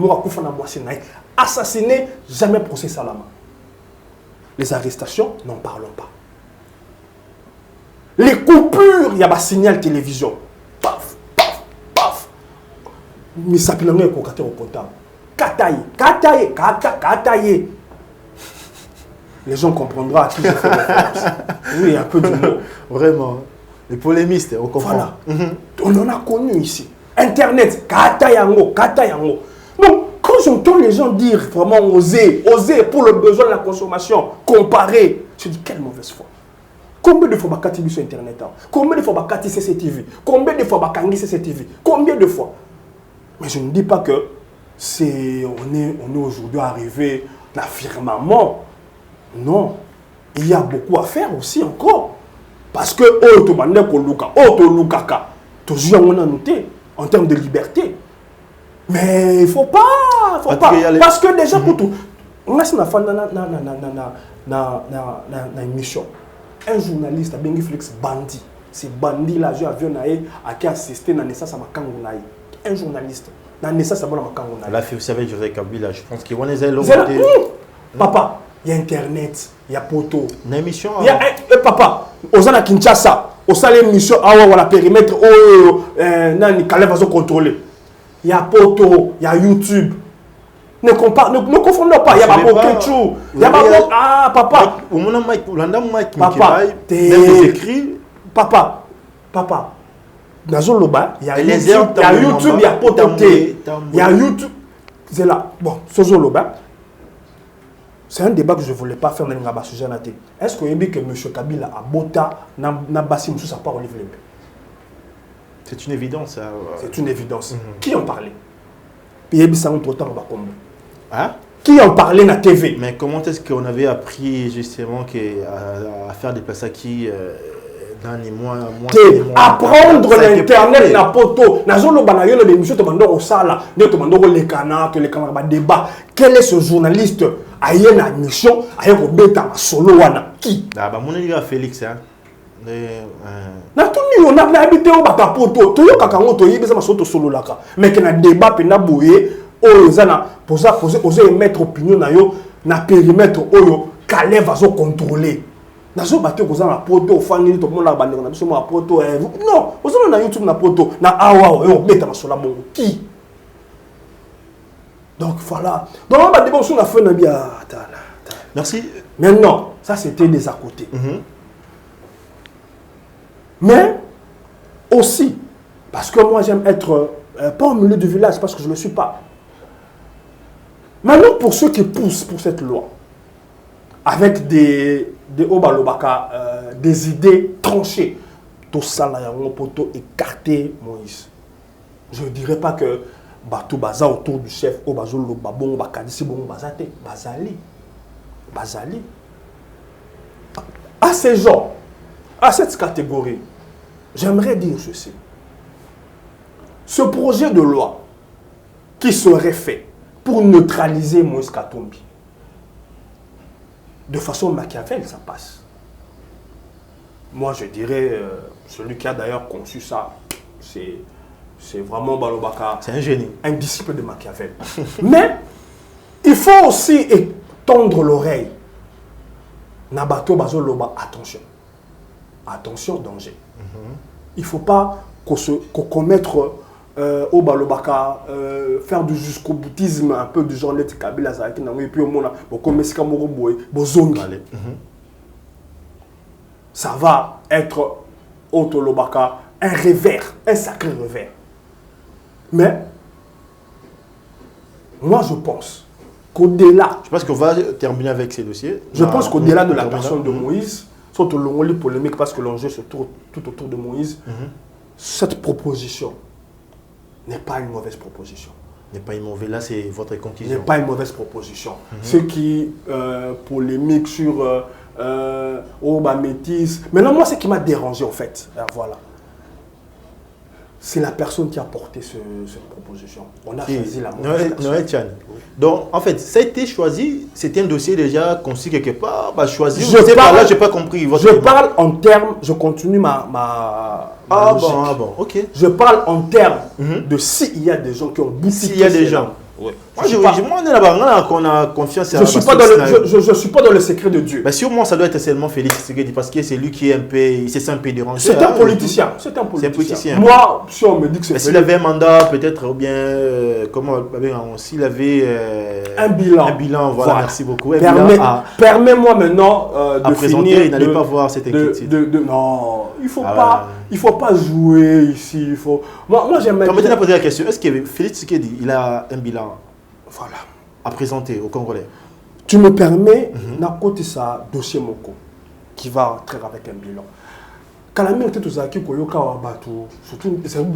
assassiné, jamais procès Salama. Les arrestations, n'en parlons pas. Les coupures, il y a un signal télévision. Paf, paf, paf. Misapilongo est au comptable. Kataye. Les gens comprendront à qui je fais référence. Oui, un peu du mot. Vraiment. Les polémistes, on comprend. Voilà. On en a connu ici. Internet, Katayango. Donc, quand j'entends les gens dire vraiment oser pour le besoin de la consommation, comparer, je dis quelle mauvaise foi. Combien de fois Bakati sur Internet? Combien de fois Bakati CCTV? Combien de fois Bakangi CCTV? Combien de fois? Mais je ne dis pas que on est aujourd'hui arrivé à l'affirmement. Non. Il y a beaucoup à faire aussi encore. Parce que en termes de liberté. Mais il ne faut pas. Parce que déjà, pour tout. On a une mission. Un journaliste a bien Félix Bandi. C'est Bandi là, j'ai avion qui a assisté à la naissance à Makangonaï. Un journaliste. La naissance à Makangonaï. La fille, vous savez, José Kabila, je pense qu'il y a des Papa, il y a Internet, il y a Poto. Une émission. Il y a papa, aux à Kinshasa, au salaire émission, voilà, périmètre, Nani Kalef va contrôler. Il y a Poto, il y a YouTube. Ne confondons pas, il y a Babo Ketchou. Il y a Babo. Ah, papa. Papa, Papa. Dans Loba, il y a YouTube, il y a Poto. Il y a YouTube. C'est là. Bon, Sozo Loba. C'est un débat que je ne voulais pas faire dans le sujet. Est-ce que vous que M. Kabila a bota n'a bassi M. Sapa Olive Lembe? C'est une évidence. C'est une évidence. Qui en parlait? Puis il y a trop temps à Bakombo. Hein? qui en parlait na TV. Mais comment est-ce qu'on avait appris justement à faire des places qui dans les mois apprendre l'internet na poto nazolo banayo le émission to bando osala ne to bando le kana to le kana ba débat quel est ce journaliste aye na mission aye ko beta solo wana qui ba mon ami Félix hein na tout ni on a habité au bata poto to yo kaka ngoto yibeza masoto solo laka mais que na débat pe na boye oyo zana poser oser mettre opinion na yo na périmètre oyo Calais va se contrôler. Nazo bato ko za na poto ofani to mona ba ndeko na biso mo poto non ozo na YouTube na poto na awa yo beta masola bongo qui donc voilà donc on va débat sur la fin na bia merci maintenant ça c'était des à côté mais aussi parce que moi j'aime être pas au milieu du village parce que je ne le suis pas. Maintenant pour ceux qui poussent pour cette loi avec des idées tranchées. Tout ça là, pour écarter Moïse. Je ne dirais pas que Batou Baza autour du chef au Bazol le Babon Bakadisi Bon Bazate Bazali. À ces gens, à cette catégorie, j'aimerais dire ceci. Ce projet de loi qui serait fait pour neutraliser Moïse Katumbi, de façon Machiavel, ça passe. Moi, je dirais, celui qui a d'ailleurs conçu ça, c'est vraiment Balobaka. C'est un génie. Un disciple de Machiavel. Mais, il faut aussi tendre l'oreille. Nabato Bazoloba, attention. Attention, danger. Il ne faut pas qu'on commette au Balobaka, faire du jusqu'au boutisme un peu du genre Net Kabila Zaki et puis au monde ça va être au Tolobaka un revers, un sacré revers. Mais moi je pense qu'au-delà, je pense qu'on va terminer avec ces dossiers. Je pense qu'au-delà de la personne de Moïse, surtout le polémique parce que l'enjeu se tourne tout autour de Moïse, cette proposition n'est pas une mauvaise proposition. N'est pas une mauvaise, là c'est votre conclusion. N'est pas une mauvaise proposition. Ceux qui polémiquent sur métis. Maintenant, moi, ce qui m'a dérangé en fait, voilà, c'est la personne qui a porté cette proposition. On a choisi la mauvaise Noël Tchani. Donc, en fait, ça a été choisi, c'était un dossier déjà conçu quelque part, choisi. Là, je n'ai pas compris. Je parle en termes, je continue ma logique. Bon, ok. Je parle en termes de s'il y a des gens qui ont boutiqué. S'il y a des gens. Ouais. Moi, on est là-bas, on a confiance. Je ne suis pas dans le secret de Dieu. Mais sûrement, ça doit être seulement Félix Tshisekedi parce que c'est lui qui est un peu, il s'est un peu dérangé. C'est un politicien. C'est un politicien. Moi, si on me dit que c'est. S'il avait un mandat, peut-être, ou bien, s'il avait un bilan. Un bilan, voilà. Merci beaucoup. Permets-moi maintenant de présenter, finir. Il n'allait pas voir cette inquiétude. Non, il ne faut pas jouer ici. Moi j'aime. Quand tu as posé la question, est-ce que Félix Tshisekedi, il a un bilan? Voilà. À présenter aux Congolais. Tu me permets, d'un côté ça, dossier Moko, qui va entrer avec un bilan. Quand la mienne était aux acquis, surtout, c'est un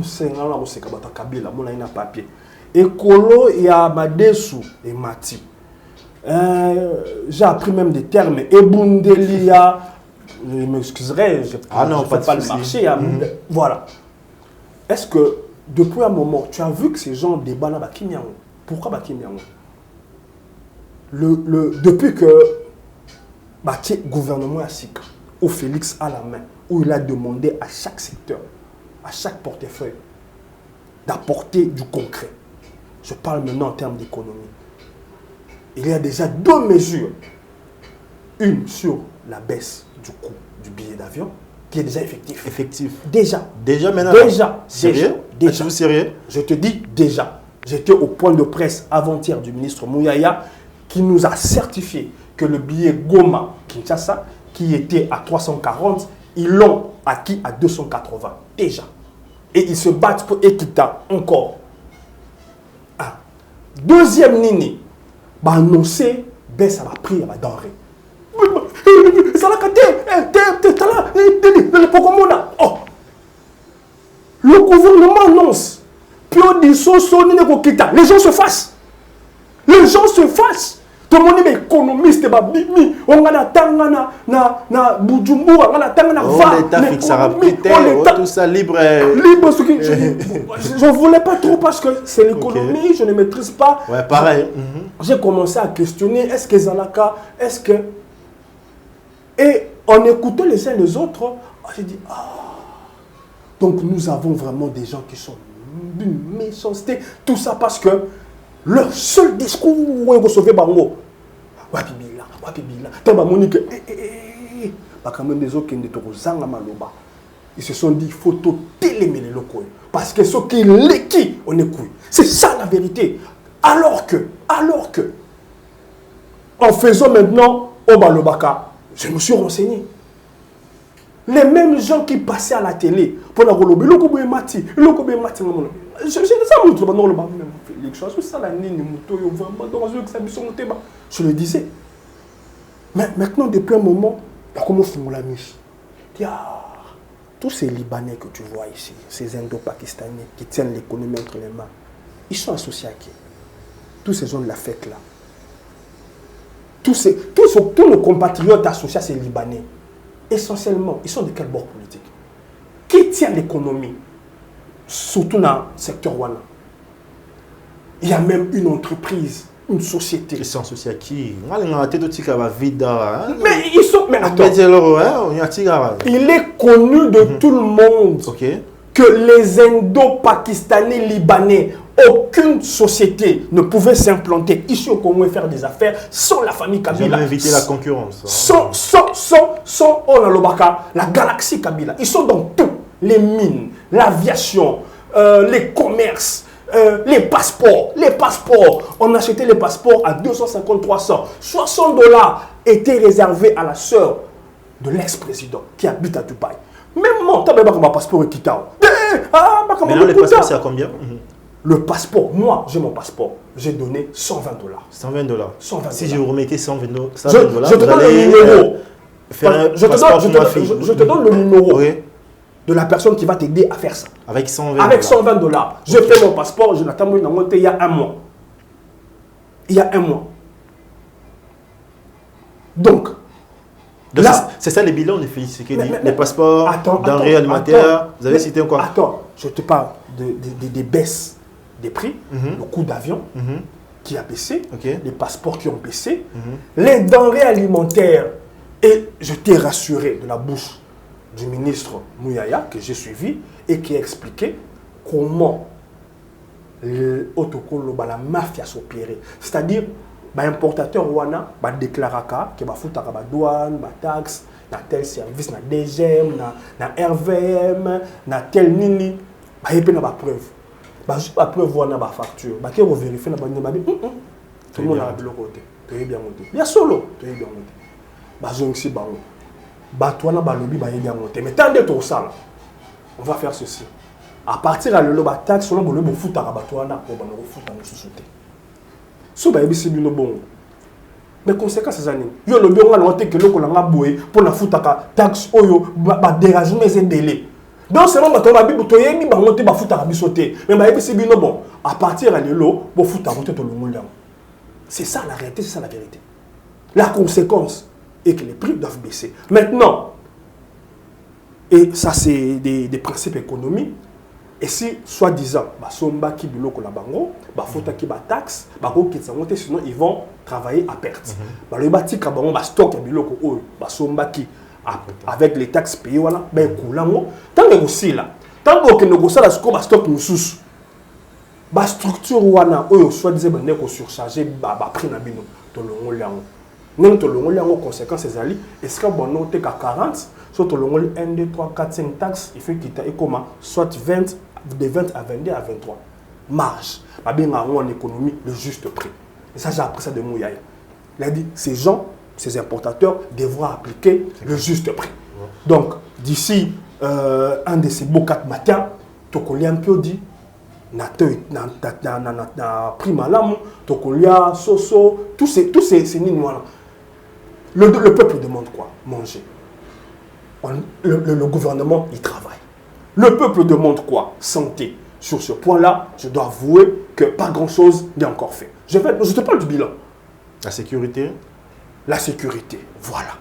Kabila, mon a papier. Et Kolo, il y a Madesu et Mati. J'ai appris même des termes. Et Bundelia, je m'excuserai, je ne fais pas le marché. Voilà. Est-ce que, depuis un moment, tu as vu que ces gens débattent là-bas, pourquoi Bakimiango? Depuis que le gouvernement a SIC, où Félix a la main, où il a demandé à chaque secteur, à chaque portefeuille, d'apporter du concret. Je parle maintenant en termes d'économie. Il y a déjà 2 mesures. Une sur la baisse du coût du billet d'avion, qui est déjà effectif. Déjà maintenant. Sérieux? Êtes-vous sérieux? Je te dis déjà. J'étais au point de presse avant-hier du ministre Mouyaya qui nous a certifié que le billet Goma Kinshasa, qui était à 340, ils l'ont acquis à 280 déjà. Et ils se battent pour Ekita encore. Deuxième Nini, annoncé baisse à la prix à la denrée. Le gouvernement annonce. Les gens se fassent. Les gens se fâchent. Tout le monde est économiste, on a tangana na Bujumbura, on a tangana va. L'État fixera tout ça libre. Libre, ce que je ne voulais pas trop parce que c'est l'économie, je ne maîtrise pas. Ouais, pareil. J'ai commencé à questionner, est-ce que Zalaka, est-ce que... Et en écoutant les uns les autres, j'ai dit, donc nous avons vraiment des gens qui sont d'une méchanceté, tout ça parce que leur seul discours, ils se sont dit, il faut tout télémer les locaux. Parce que ce qui est qui, on est couilles. C'est ça la vérité. Alors que, en faisant maintenant au Balobaka, je me suis renseigné. Les mêmes gens qui passaient à la télé pour la rolobe, je le disais. Mais maintenant, depuis un moment, il y a comment on la mise. Tous ces Libanais que tu vois ici, ces Indo-Pakistanais qui tiennent l'économie entre les mains, ils sont associés à qui? Tous ces gens de la fête là. Tous nos compatriotes associés à ces Libanais, essentiellement, ils sont de quel bord politique? Qui tient l'économie? Surtout dans le secteur Wana. Il y a même une entreprise, une société. Ils sont associés à qui? Mais ils sont... Mais attends, il est connu de tout le monde que les Indo-Pakistanais libanais, aucune société ne pouvait s'implanter ici au Congo et faire des affaires sans la famille Kabila. Ils ont évité la concurrence. Sans Onalobaka, la galaxie Kabila. Ils sont dans tout. Les mines, l'aviation, les commerces, les passeports. On achetait les passeports à 250, 300. 60 $ étaient réservés à la sœur de l'ex-président qui habite à Dubaï. Même moi, tu as même un passeport et Kitao. Maintenant, le passeport, c'est à combien? Le passeport, moi, j'ai mon passeport. J'ai donné 120 $. 120 $. 120 $. Si je vous remettais 120 $, je te donne le numéro. Je te donne le numéro de la personne qui va t'aider à faire ça. Avec 120 $. Avec 120 $. J'ai fait mon passeport, je l'attends il y a un mois. Donc là, c'est ça les bilans de Félix Tshisekedi. Les passeports, denrées alimentaires. Vous avez cité encore? Attends, je te parle des baisses des prix, le coût d'avion qui a baissé, les passeports qui ont baissé, les denrées alimentaires. Et je t'ai rassuré de la bouche du ministre Mouyaya, que j'ai suivi, et qui a expliqué comment la mafia s'opérait. C'est-à-dire, l'importateur Wana va déclarer qu'il va foutre la douane, la taxe, tel service, na DGM, na RVM, na tel nini, il y a pas preuve. La preuve Wana ba facture, ba qui vérifier na ba tout le monde a le côté. Tu es bien monté. Bien solo, tu es bien monté. Ba jonxi ba on. Ba toi na ba lobby ba bien monté. Mais tant de tout ça, on va faire ceci. À partir de la taxe, on va foutre la douane pour ba no foutre na société. So ba yebisi bino bon. Mais conséquences ces années. Yo le bien on a noté que le ko langa boye pour na foutre ka taxe oyo ba dérangement et délai. Donc c'est vraiment ba bibu to yebi ba monter ba foutre ka bisoté. Mais ba yebisi bino bon. À partir de l'eau, bo foutre monter to le. C'est ça la réalité, c'est ça la vérité. La conséquence est que les prix doivent baisser. Maintenant, et ça c'est des principes économiques. Et si, soi-disant, somba qui biloko la bango, fota qui ba taxe, sinon ils vont travailler à perte. Le bati ka bango stock ya biloko oyo, somba qui avec les taxes payées voilà, koulango. Tant que aussi là, tant que négocie la stock mususu. Structure wana oyo soi-disant ko surcharger prix na bino to longo liango. Non to longo liango conséquence ezali, est-ce que bon noté ka 40 soit to longo 1 2 3 4 5 taxes, il fait quitter et comment soit 20 de 20 à 22 à 23 marge. Ba benga en économie le juste prix. Et ça j'ai appris ça de Mouyaya. Il a dit ces gens, ces importateurs devront appliquer le juste prix. Donc d'ici un de ces beaux 4 matins, Tokolia Mpio dit na prix malamu, Tokolia Soso, tous ces ninois. Le peuple demande quoi? Manger. Le gouvernement y travaille. Le peuple demande quoi? Santé. sur ce point-là, je dois avouer que pas grand-chose n'est encore fait. Je te parle du bilan. La sécurité. La sécurité, voilà.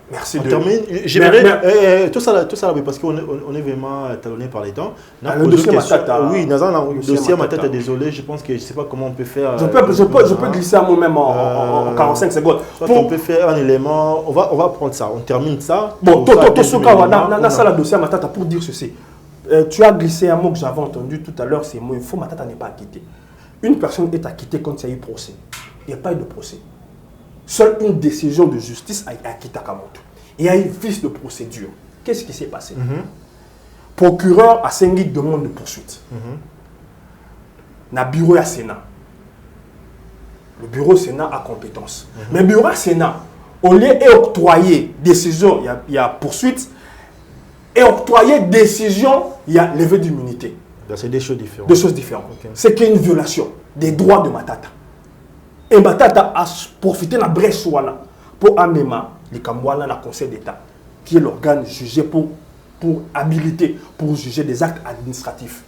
Merci on de... termine. J'aimerais... tout ça, oui, parce qu'on est vraiment talonné par les temps. Le dossier Matata. Oui, le dossier Matata, désolé, je pense que je ne sais pas comment on peut faire... Je peux glisser un mot même en 45 secondes. On peut faire un élément, on va prendre ça, on termine ça. Bon, on a ça, le dossier Matata, pour dire ceci. Tu as glissé un mot que j'avais entendu tout à l'heure, c'est mot, il faut Matata n'est pas acquitté. Une personne est acquittée quand il y a eu procès. Il n'y a pas eu de procès. Seule une décision de justice a acquitté Kamoto. Il y a eu vice de procédure. Qu'est-ce qui s'est passé? Procureur a signé demande de poursuite. Na bureau à Sénat. Le bureau Sénat a compétence. Mais le bureau Sénat, au lieu d'octroyer décision, il y a poursuite, et octroyer décision, il y a levée d'immunité. C'est des choses différentes. Des choses différentes. Okay. C'est qu'il y a une violation des droits de Matata. Et Matata a profité de la brèche pour amener le Kambouana dans le Conseil d'État, qui est l'organe jugé pour habiliter, pour juger des actes administratifs.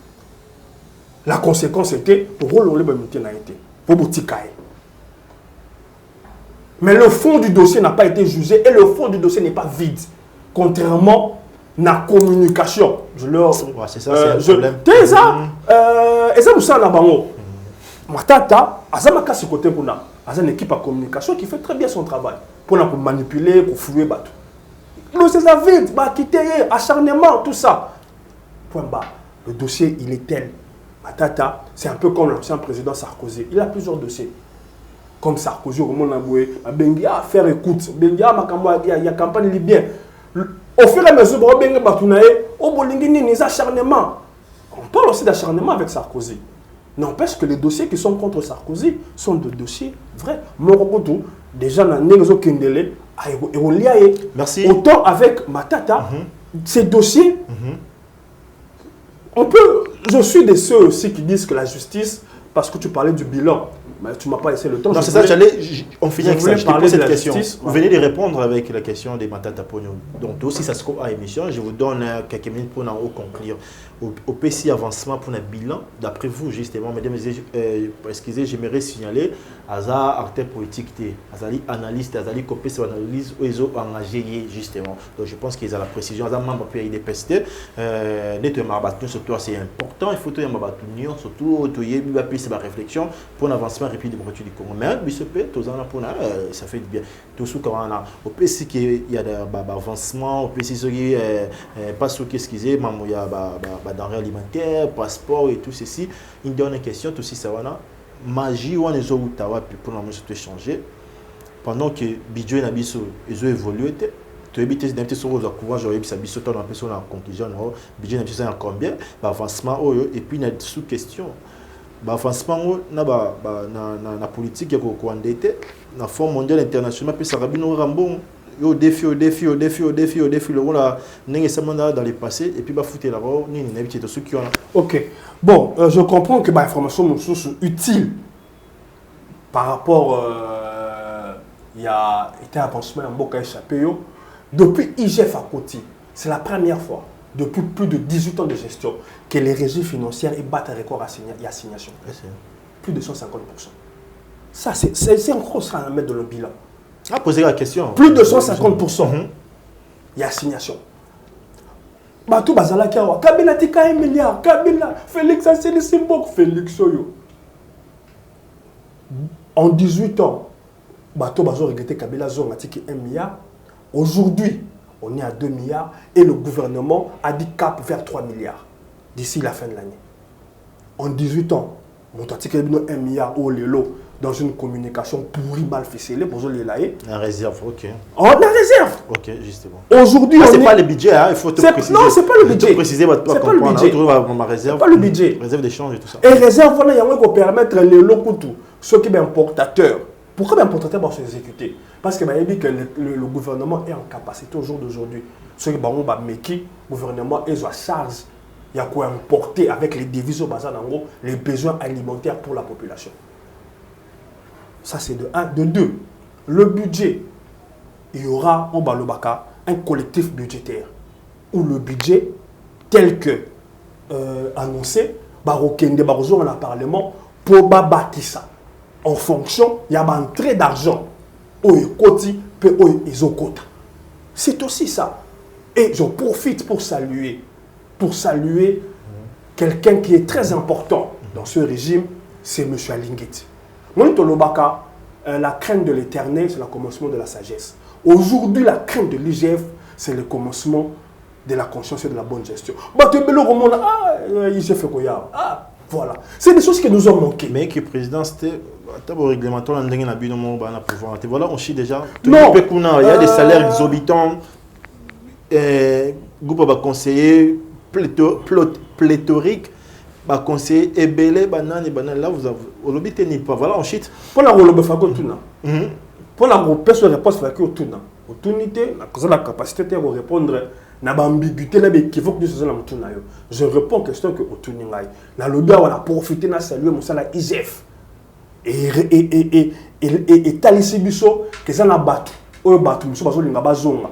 La conséquence était pour rôle pour Boutikaï. Mais le fond du dossier n'a pas été jugé et le fond du dossier n'est pas vide. Contrairement à la communication. C'est ça, c'est un problème. Et ça, vous savez, Matata, Azamaka ce côté pour a une équipe de communication qui fait très bien son travail pour manipuler, pour flouer bateau. C'est ça vite, quitter, acharnement, tout ça. Point bas. Le dossier, il est tel. Matata, c'est un peu comme l'ancien président Sarkozy. Il a plusieurs dossiers. Comme Sarkozy, au moment où il a faire écoute, il y a campagne libyenne. Au fur et à mesure, il y a des acharnements. On parle aussi d'acharnement avec Sarkozy. N'empêche que les dossiers qui sont contre Sarkozy sont des dossiers vrais. Déjà, merci. Autant avec Matata, ces dossiers, on peut. Je suis de ceux aussi qui disent que la justice, parce que tu parlais du bilan, mais tu ne m'as pas laissé le temps. Non, c'est ça, on finit avec ça. Je te pose cette question. Vous venez de répondre avec la question des Matata Pogno. Donc, aussi, ça se trouve à émission. Je vous donne quelques minutes pour conclure. Au PC avancement pour un bilan, d'après vous, justement, mesdames et messieurs, excusez, j'aimerais signaler à acteur politique, à analyste, à copie sur l'analyse, où ils ont engagé, justement. Donc, je pense qu'ils ont la précision. À membre pays des PST, surtout, c'est important. Il faut que l'union, surtout, c'est ma réflexion pour l'avancement rapide de du Congo. Mais, ça fait du bien. Tout ce qu'on a. Au PC, il y a des avancements, au PC, il y a pas ce qu'est-ce qu'ils ont, il y a denrées alimentaires, passeport et tout ceci. Une dernière question, tout ça, magie ou les autres pour nous changer pendant que budget na biso ils ont évolué tu évites d'un petit sur le courage j'aurais ça biso ton impression la conclusion budget na biso c'est combien avancement et puis na sous question avancement na politique ya ko endetté na fonds mondial international puis ça rabino rambon au défi le voilà n'est dans les passés et puis foutre la roue ni n'habitude de ceux qui ont. OK. Bon, je comprends que information sont utile par rapport il y a été un avancement en Boka échappé depuis IGF à côté. C'est la première fois depuis plus de 18 ans de gestion que les régies financières battent un record à assignation. Plus de 150%. Ça c'est encore ça à mettre dans le bilan. Ah, poser la question. Plus de 150%. Il y a assignation. Batou Bazala Kiawa, Kabila Tika 1 milliard, Kabila, Félix Asseli Simbok, Félix Soyo. En 18 ans, Batou Bazo regretté Kabila Zonga Tiki 1 milliard. Aujourd'hui, on est à 2 milliards et le gouvernement a dit cap vers 3 milliards d'ici la fin de l'année. En 18 ans, mon Tiki 1 milliard au Lelo. Dans une communication pourrie, mal ficelée, pour les laïcs. En réserve, ok. En réserve. Ok, justement. Aujourd'hui, c'est pas le budget, hein, il faut te préciser. Non, c'est pas le budget. Préciser, c'est pas le budget. C'est pas le budget. Réserve d'échange et tout ça. Et réserve, voilà, il y a un qui permettre les locaux, ceux qui sont importateurs. Pourquoi les importateurs vont s'exécuter? Parce que le gouvernement est en capacité au jour d'aujourd'hui. Ceux qui ont le gouvernement est à charge. Il y a quoi importer avec les devises au bazar, les besoins alimentaires pour la population. Ça, c'est de 1. De 2, le budget, il y aura au Balobaka un collectif budgétaire où le budget, tel que annoncé, barokende barozonga na parlement pour babatisa en fonction il y a une entrée d'argent au ekoti pe au ezokota. C'est aussi ça. Et j'en profite pour saluer quelqu'un qui est très important dans ce régime, c'est M. Alingeti. Monitolobaka, la crainte de l'éternel, c'est le commencement de la sagesse. Aujourd'hui, la crainte de l'IGF, c'est le commencement de la conscience et de la bonne gestion. Voilà. C'est des choses qui nous ont manqué. Mais que le président, c'était... réglementaire, voilà, on chie déjà. Non. Il y a des salaires exorbitants. Groupe va conseiller pléthorique. Bah conseiller ébélé banane là vous avez l'obité ni pas voilà on chite pour la rôle bafako tuna pour la personne réponse fakio tuna opportunité la capacité de répondre na ambiguïté là qui faut que nous faisons la tuna yo je réponds question que otuni ngai na lobby on a profité na saluer musala IGF et talisi biso que ça na batu oyo batu muso bazo linga bazonga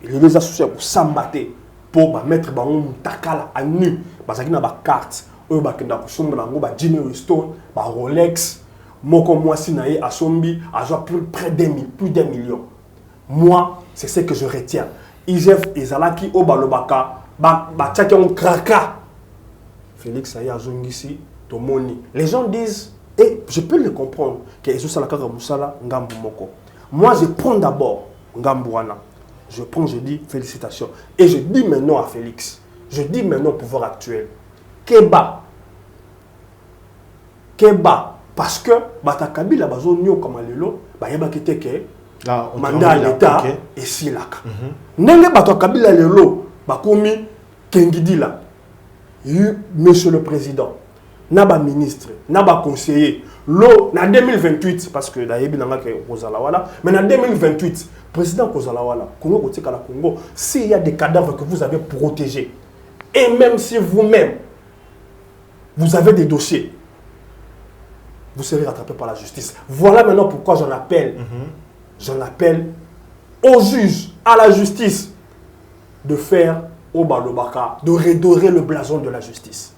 les associés pour s'embatter pour mettre bango takala à nu bazaki na ba carte oyo bakenda kusomba nango ba Jimmy Stone ba Rolex moko mwasi na ye asombi azwa plus d'un million. Moi c'est ce que je retiens. IGF ezalaki o balobaka ba tchaki on kraka Félix Aya azongisi tomoni. Les gens disent et je peux le comprendre que ezo sala kaka musala ngambu moko. Moi je prends d'abord ngambu wana. Je prends, je dis félicitations. Et je dis maintenant à Félix, je dis maintenant au pouvoir actuel, Keba, parce que Bata Kabila bazo nyo comme lelo, ba yeba kete ke mandat à l'État et si là. Nenge Bata Kabila lelo, ba komi Kengidi là. Monsieur le président, naba ministre, naba conseiller, l'eau na 2028 parce que d'ailleurs bien que Rosalawala, mais en 2028 président Kozalawala, Congo Kotika la Congo, s'il y a des cadavres que vous avez protégés, et même si vous-même, vous avez des dossiers, vous serez rattrapé par la justice. Voilà maintenant pourquoi j'en appelle aux juges, à la justice, de faire au Balobaka, de redorer le blason de la justice.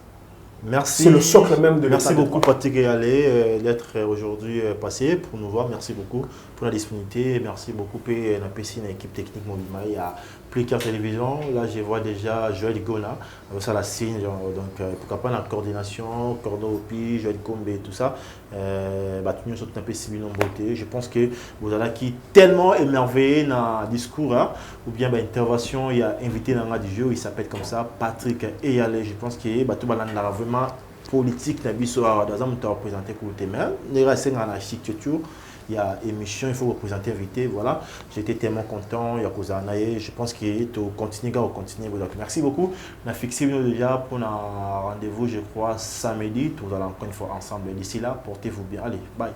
Merci. C'est le socle même de l'État. Merci beaucoup Patrick Yalé d'être aujourd'hui passé pour nous voir. Merci beaucoup pour la disponibilité. Merci beaucoup pour l'équipe technique Mobimai à Plicker Télévision. Là, je vois déjà Joël Gona, ça la signe. Donc, pourquoi pas la coordination, Cordo Opi, Joël Kombe et tout ça. Nous sommes un peu civil en beauté. Je pense que vous allez qui tellement émerveillé dans le discours ou bien intervention. Il y a invité dans le jeu, il s'appelle comme ça Patrick Yalé. Je pense que tout le monde a vraiment politique na biso dans un temps représenter pour le thème les racines dans la architecture il y a émission il faut représenter invité voilà j'étais tellement content il y a cause je pense que tu continuer donc merci beaucoup on a fixé déjà pour un rendez-vous je crois samedi tout allons encore une fois ensemble d'ici là portez-vous bien allez bye.